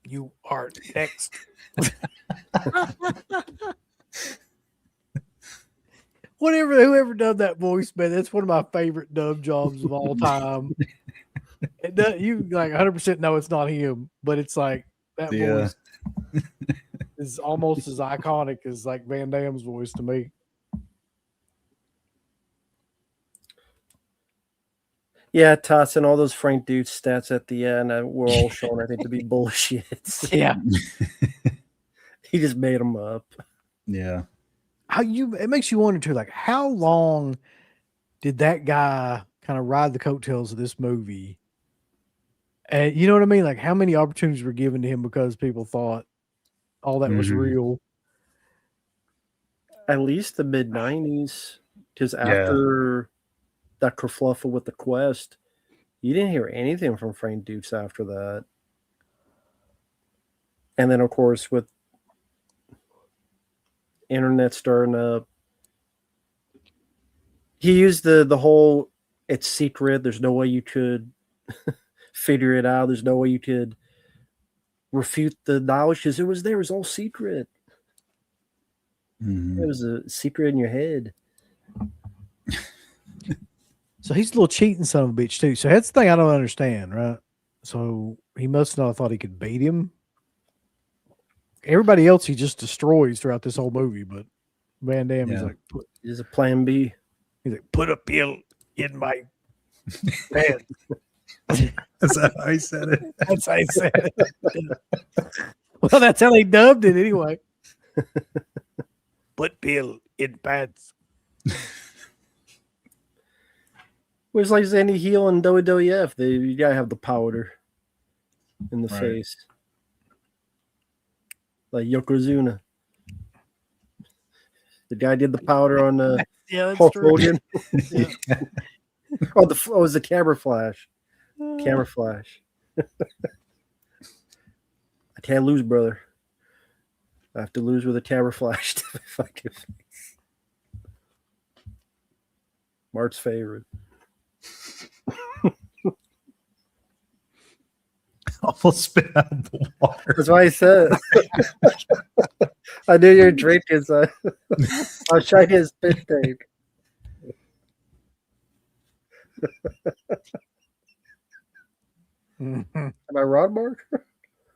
You are next. Whoever done that voice, man, that's one of my favorite dub jobs of all time. You like 100% know it's not him, but it's like that voice is almost as iconic as like Van Damme's voice to me. Yeah, tossing all those Frank Dude stats at the end were all shown, I think, to be bullshit. Yeah. He just made them up. Yeah. It makes you wonder too, like how long did that guy kind of ride the coattails of this movie? And you know what I mean? Like how many opportunities were given to him because people thought all that was real? At least the mid 90s. Because after that kerfluffle with the Quest, you didn't hear anything from Frank Dukes after that. And then, of course, with internet starting up, he used the whole it's secret. There's no way you could figure it out. There's no way you could refute the knowledge because it was there. It was all secret. It was a secret in your head. So he's a little cheating son of a bitch too. So that's the thing I don't understand, right? So he must not have thought he could beat him. Everybody else he just destroys throughout this whole movie, but Van Damme is like, He's a plan B. he's like, put a pill in my head. That's how he said it. That's how he said it. Well, that's how they dubbed it anyway. Put pill in pants. Well, it's like any heel in WWF. You gotta have the powder in the face. Like Yokozuna. The guy did the powder on the Hulk Hogan. Oh, it was the camera flash. Camera flash. I can't lose, brother. I have to lose with a camera flash. Mark's favorite. Almost spit out the water. That's why I said. I knew you were drinking, so I was trying to get his spit take. Am I wrong, Mark?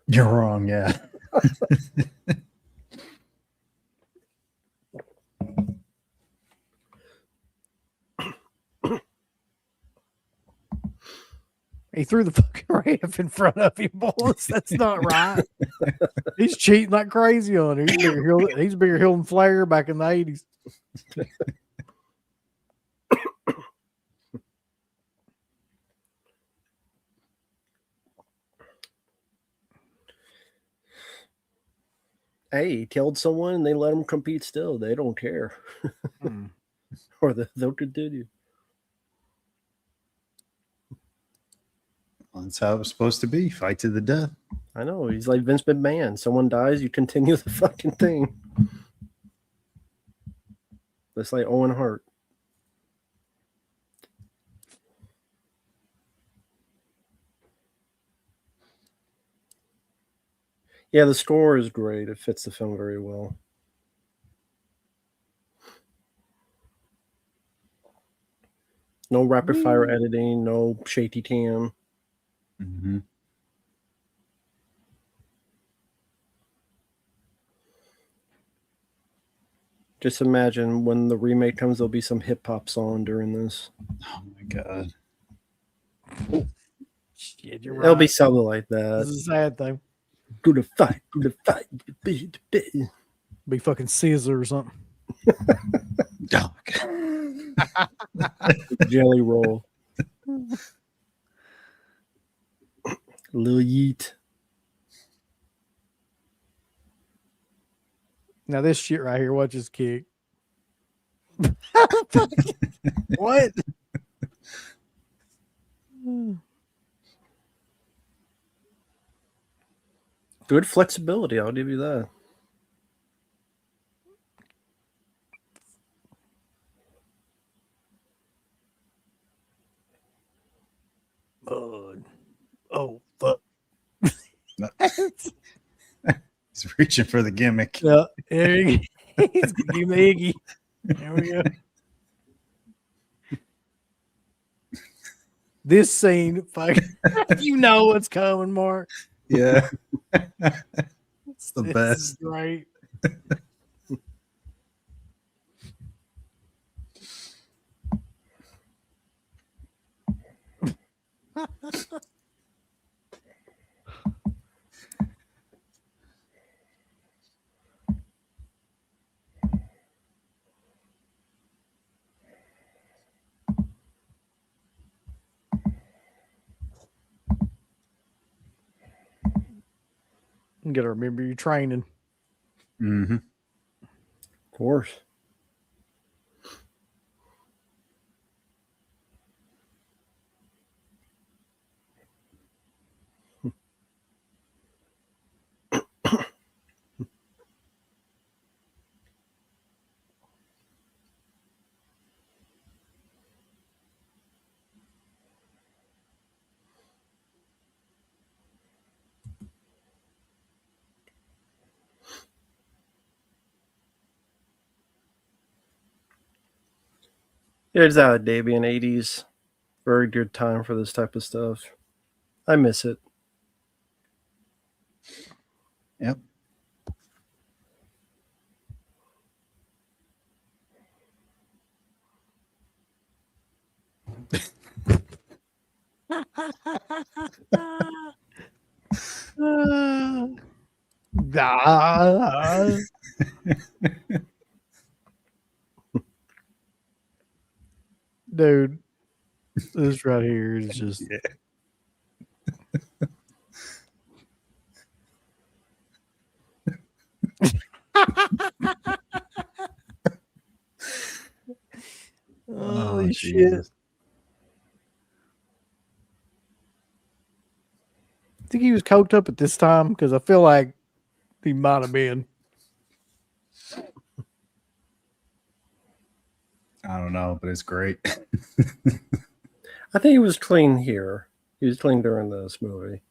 You're wrong, yeah. He threw the fucking ramp in front of him, boys. That's not right. He's cheating like crazy on it. He's bigger hill than Flair back in the 80s. Hey, he killed someone and they let him compete still. They don't care. Or they'll continue. That's how it was supposed to be. Fight to the death. I know. He's like Vince McMahon. Someone dies, you continue the fucking thing. That's like Owen Hart. Yeah, the score is great. It fits the film very well. No rapid fire editing, no shady cam. Mm-hmm. Just imagine when the remake comes, there'll be some hip hop song during this. Oh my god. Shit, you're It'll be right. something like This that. is a sad thing. Do the fight, do the fight. Be fucking Caesar or something. Oh, God. Jelly roll. Lil Yeet. Now this shit right here, watch this kick. What? Good flexibility, I'll give you that. Oh fuck. He's reaching for the gimmick. Yeah, he's gonna give me Iggy. There we go. This scene, fuck, you know what's coming, Mark. Yeah. It's the This best. is great. You gotta remember your training. Mm-hmm. Of course. It's out of day being 80s. Very good time for this type of stuff. I miss it. Yep. Ah. Dude, this right here is just Yeah. holy shit. Jesus. I think he was coked up at this time because I feel like he might have been. I don't know, but it's great. I think he was clean here. He was clean during this movie.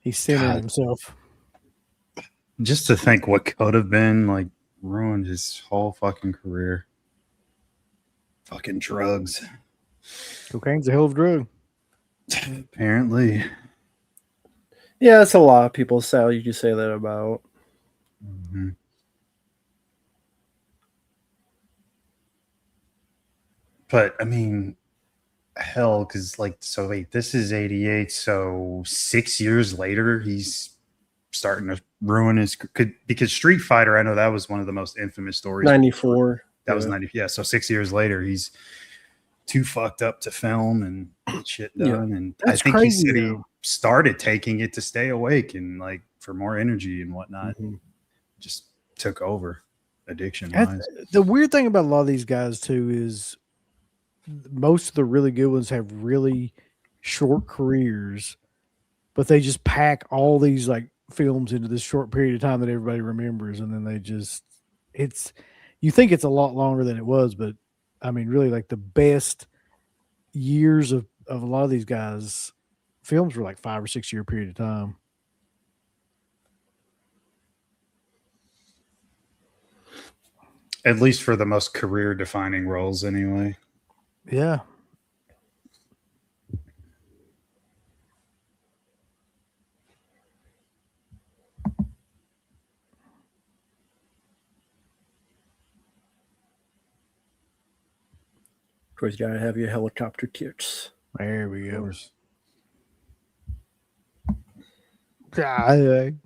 He's centering God. himself. Just to think what could have been, like, ruined his whole fucking career. Fucking drugs. Cocaine's a hell of a drug. Apparently. Yeah, that's a lot of people say you can say that about. Mm-hmm. But I mean, hell, because like, so wait, this is 88. So 6 years later, he's starting to ruin his, because Street Fighter, I know that was one of the most infamous stories. 94. That was 90. Yeah. So 6 years later, he's too fucked up to film and get shit done. Yeah. And That's I think crazy, he said he though. started taking it to stay awake and like for more energy and whatnot. Mhm. Just took over addiction That's- wise. The weird thing about a lot of these guys too is most of the really good ones have really short careers, but they just pack all these like films into this short period of time that everybody remembers, and then they just you think it's a lot longer than it was, but I mean, really, like the best years of a lot of these guys' films were like 5 or 6 year period of time. At least for the most career defining roles, anyway. Yeah. Of course, you gotta have your helicopter kits. There we Of go. course. God,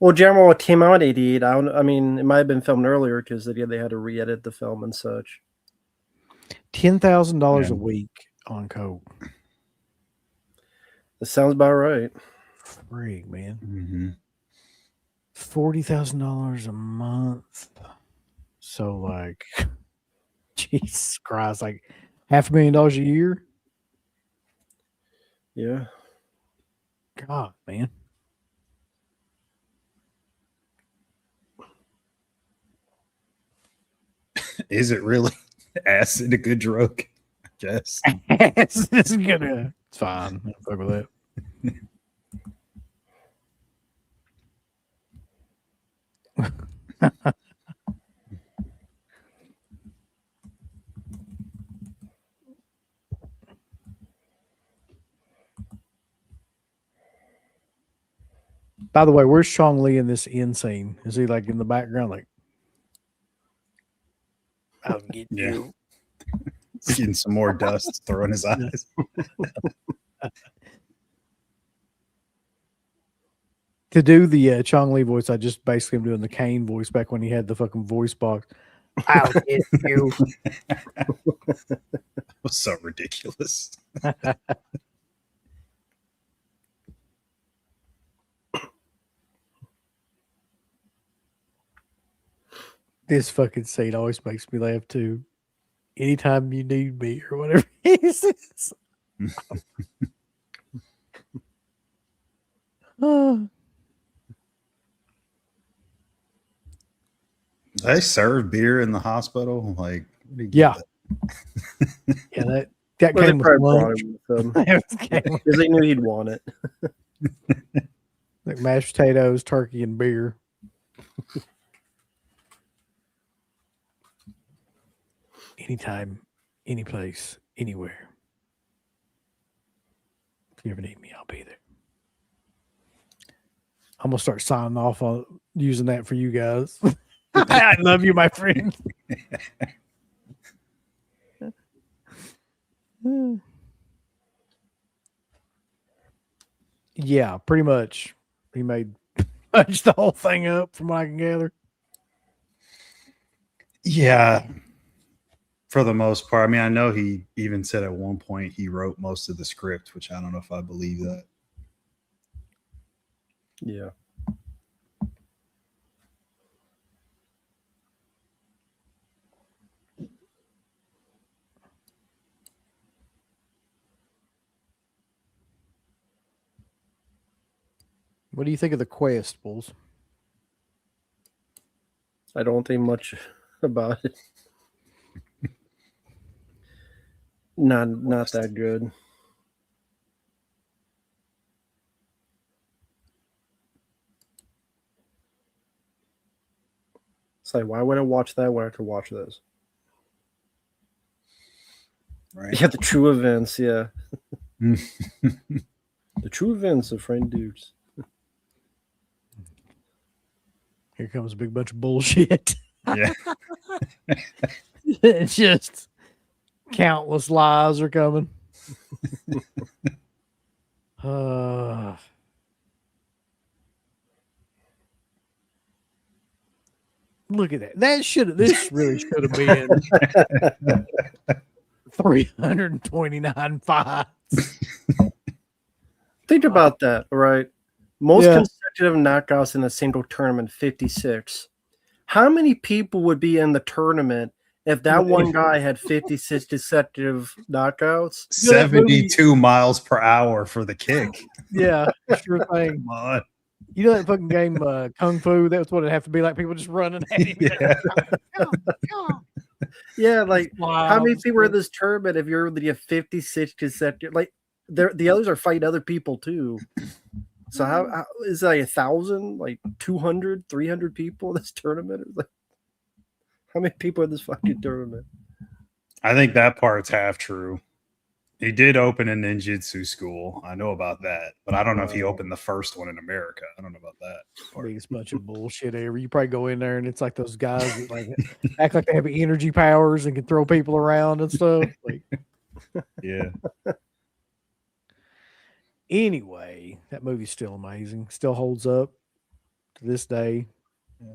Well, General, it came out 88. I mean, it might have been filmed earlier because they had to re-edit the film and such. $10,000 Yeah. a week on coke. That sounds about right. Frig, man. Mm-hmm. $40,000 a month. So, like, Jesus Christ, like $500,000 a year. Yeah. God, man. Is it really acid a good drug? I guess. it's gonna. It's fine. I'll fuck with that. By the way, where's Chong Li in this end scene? Is he like in the background? Like, I'll get Yeah. you. He's getting some more dust thrown in his eyes. To do the Chong Li voice, I just basically am doing the Kane voice back when he had the fucking voice box. I'll get you. It was so ridiculous. This fucking scene always makes me laugh too. Anytime you need me or whatever he says. Oh. They serve beer in the hospital. Like, what do you get Yeah. that? Yeah, that Well, they came with probably brought lunch. him with them That came with, because they knew he'd want it. like mashed potatoes, turkey, and beer. Anytime, any place, anywhere. If you ever need me, I'll be there. I'm gonna start signing off on using that for you guys. I love you, my friend. Yeah, pretty much. He made much the whole thing up, from what I can gather. Yeah. For the most part. I mean, I know he even said at one point he wrote most of the script, which I don't know if I believe that. Yeah. What do you think of the quest, Bulls? I don't think much about it. Not that good. It's like, why would I watch that when I could watch this? Right. Yeah, the true events. Yeah, the true events of Friend Dudes. Here comes a big bunch of bullshit. Yeah. It's just countless lies are coming. Look at that. This really should have been 329 fights. Think about that, right? Most Yeah. consecutive knockouts in a single tournament, 56. How many people would be in the tournament if that one guy had 56 consecutive knockouts? 72 miles per hour for the kick. Yeah, sure thing. Come on. You know that fucking game, Kung Fu? That's what it'd have to be like. People just running at him. Yeah. Yeah, like how many Wild people are in stuff. this tournament? If you're able to get 56 consecutive, like the others are fighting other people too. So how is it like 1,000, like 200, 300 people in this tournament? It's like, how many people in this fucking tournament? I think that part's half true. He did open a ninjutsu school. I know about that, but I don't know if he opened the first one in America. I don't know about that part. Biggest bunch of bullshit ever. You probably go in there and it's like those guys that like act like they have energy powers and can throw people around and stuff. Like Yeah. anyway, that movie's still amazing. Still holds up to this day.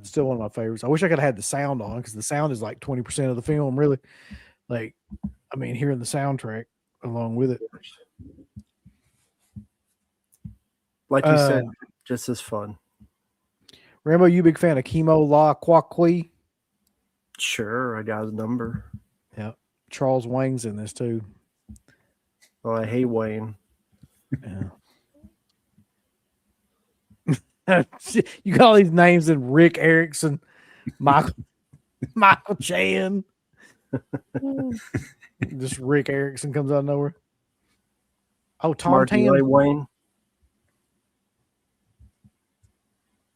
Still one of my favorites. I wish I could have had the sound on because the sound is like 20% of the film, really. Like, I mean, hearing the soundtrack along with it. Like you said, just as fun. Rambo, you a big fan of Chemo La Kwakwi? Sure, I got his number. Yeah. Charles Wang's in this too. Oh, I hate Wayne. Yeah. You got all these names in Rick Erickson, Michael Chan. Just Rick Erickson comes out of nowhere. Oh, Tom Mark, do you Tan. like Wayne?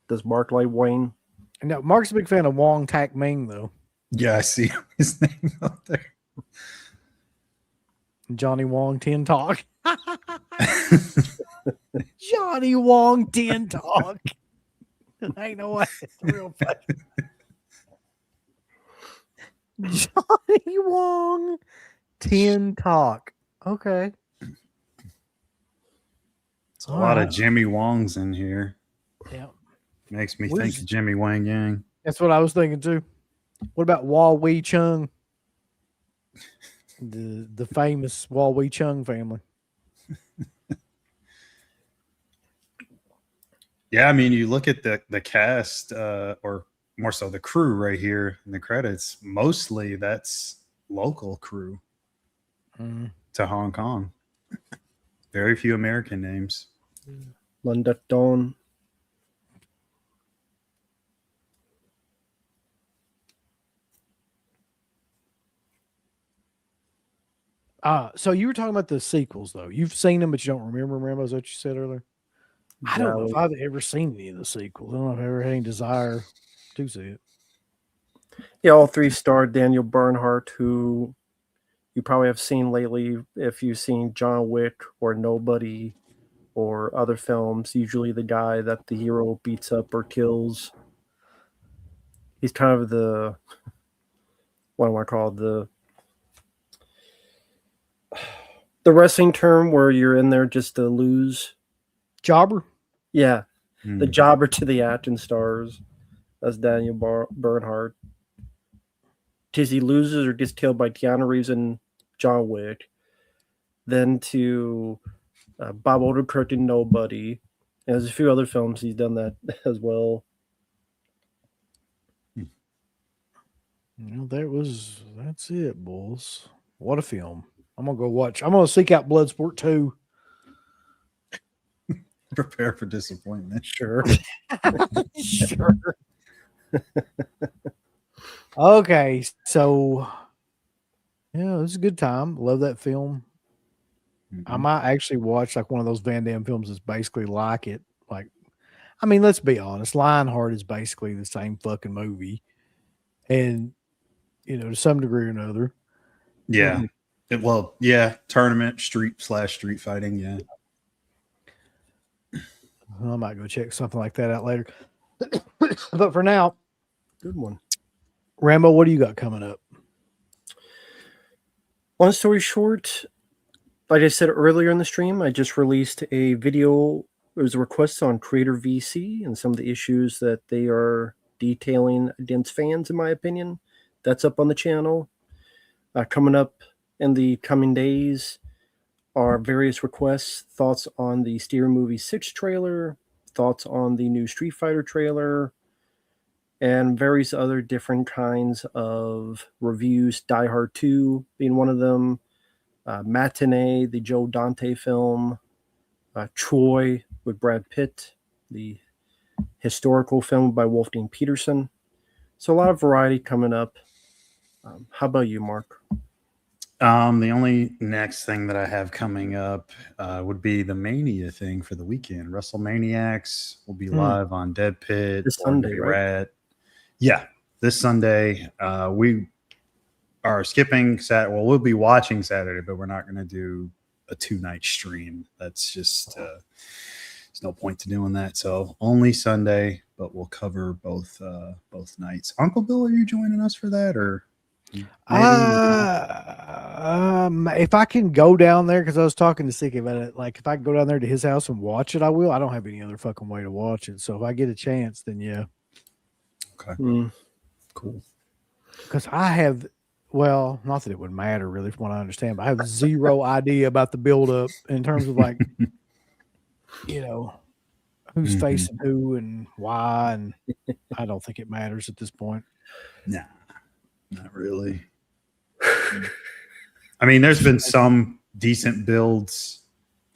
Does Mark like Wayne? No, Mark's a big fan of Wong Tak Ming though. Yeah, I see his name out there. Johnny Wong Tin Talk. Johnny Wong Tin Talk. Ain't no way. It's real funny. Johnny Wong Tin Talk. Okay. It's a lot of Jimmy Wongs in here. Yeah. Makes me think of Jimmy Wang Yang. That's what I was thinking too. What about Wah Wee Chung? The famous Wah Wee Chung family. Yeah, I mean, you look at the cast, or more so the crew right here in the credits. Mostly that's local crew to Hong Kong. Very few American names. London. So you were talking about the sequels though. You've seen them, but you don't remember. Is that what you said earlier? I don't know if I've ever seen any of the sequels. I don't know if I've ever had any desire to see it. Yeah, all three starred Daniel Bernhardt, who you probably have seen lately if you've seen John Wick or Nobody or other films. Usually the guy that the hero beats up or kills. He's kind of the, what do I call it? The wrestling term where you're in there just to lose. Jobber? Yeah. The jobber to the action stars. That's Daniel Bernhardt. Because he loses or gets killed by Keanu Reeves and John Wick. Then to Bob Odenkirk in Nobody. And there's a few other films he's done that as well. Well, that's it, bulls. What a film. I'm going to go watch. I'm going to seek out Bloodsport 2. Prepare for disappointment. Sure. Sure. Okay, so yeah, it was a good time. Love that film. I might actually watch like one of those Van Damme films that's basically like it. Like, I mean, let's be honest, Lionheart is basically the same fucking movie, and to some degree or another. Yeah. Tournament, street fighting. Yeah. I might go check something like that out later. But for now, Good one. Rambo, what do you got coming up? Long story short, like I said earlier in the stream, I just released a video. It was a request on Creator VC and some of the issues that they are detailing against fans, in my opinion. That's up on the channel. Coming up in the coming days are various requests, thoughts on the Steer Movie 6 trailer, thoughts on the new Street Fighter trailer, and various other different kinds of reviews. Die Hard 2 being one of them. Matinee, the Joe Dante film. Troy with Brad Pitt, the historical film by Wolfgang Peterson. So a lot of variety coming up. How about you, Mark? The only next thing that I have coming up would be the Mania thing for the weekend. WrestleManiacs will be live on Dead Pit. This Sunday, right? Rat. Yeah, this Sunday. We are skipping Saturday. Well, we'll be watching Saturday, but we're not going to do a 2-night stream. That's just there's no point to doing that. So only Sunday, but we'll cover both nights. Uncle Bill, are you joining us for that, or? If I can go down there, because I was talking to Sicky about it, like if I can go down there to his house and watch it, I will. I don't have any other fucking way to watch it. So if I get a chance, then yeah. Okay. Cool. Because I have, well, not that it would matter really from what I understand, but I have zero idea about the buildup in terms of like, you know, who's facing who and why. And I don't think it matters at this point. Nah. Not really. I mean, there's been some decent builds,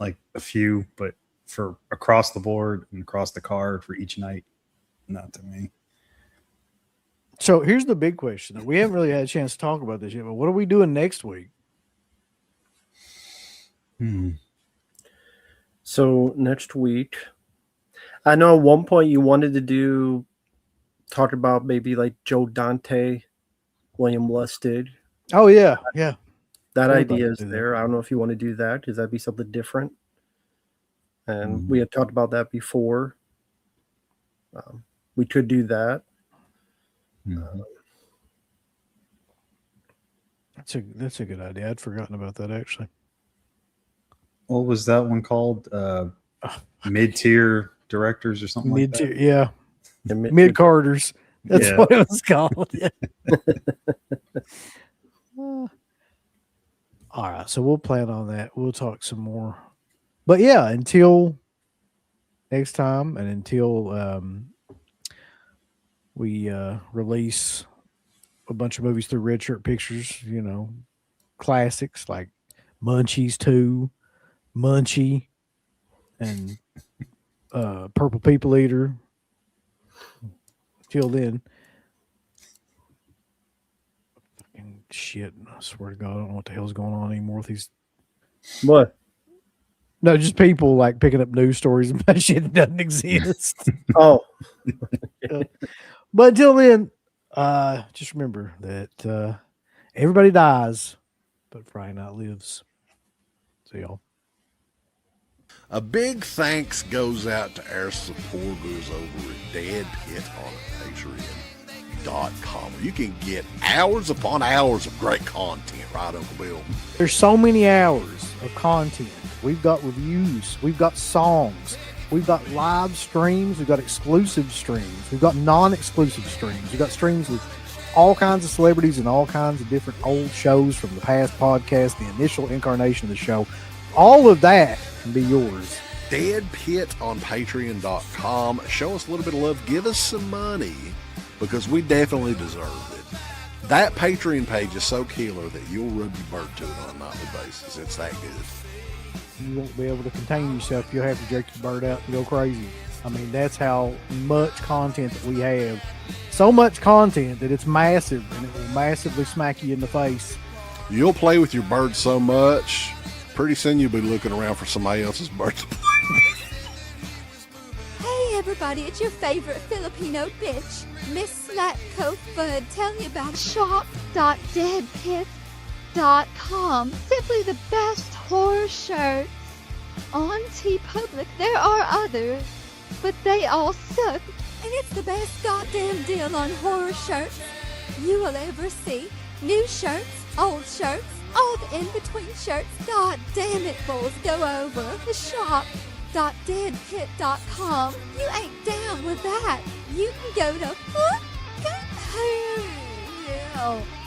like a few, but for across the board and across the card for each night, not to me. So here's the big question. We haven't really had a chance to talk about this yet, but what are we doing next week? So next week, I know at one point you wanted to talk about maybe like Joe Dante, William Lustig. Oh yeah, yeah. That idea is there. I don't know if you want to do that because that'd be something different. And we had talked about that before. We could do that. That's a good idea. I'd forgotten about that actually. What was that one called? Mid-tier directors or something like that? Mid-tier, yeah. Mid-carders. That's what it was called. Yeah. All right, so we'll plan on that. We'll talk some more. But yeah, until next time and until we release a bunch of movies through Red Shirt Pictures, you know, classics like Munchies 2, Munchie, and Purple People Eater. Till then, fucking shit. I swear to God, I don't know what the hell's going on anymore with these. What? No, just people like picking up news stories about shit that doesn't exist. Oh. But until then, just remember that everybody dies, but Friday Night lives. See y'all. A big thanks goes out to our supporters over at Dead Pit on Patreon.com. You can get hours upon hours of great content, right, Uncle Bill? There's so many hours of content. We've got reviews. We've got songs. We've got live streams. We've got exclusive streams. We've got non-exclusive streams. We've got streams with all kinds of celebrities and all kinds of different old shows from the past podcast, the initial incarnation of the show. All of that can be yours. Dead Pit on Patreon.com. Show us a little bit of love. Give us some money because we definitely deserve it. That Patreon page is so killer that you'll rub your bird to it on a nightly basis. It's that good. You won't be able to contain yourself. You'll have to jerk your bird out and go crazy. I mean, that's how much content that we have. So much content that it's massive, and it will massively smack you in the face. You'll play with your bird so much, pretty soon you'll be looking around for somebody else's bird to play. Hey everybody, it's your favorite Filipino bitch, Miss Slatko Fudd, telling you about shop.deadpit.com. Simply the best horror shirts. On TeePublic, there are others, but they all suck. And it's the best goddamn deal on horror shirts you will ever see. New shirts, old shirts, all the in-between shirts. God damn it, bulls, go over the shop.deadpit.com. You ain't down with that. You can go to fucking hell.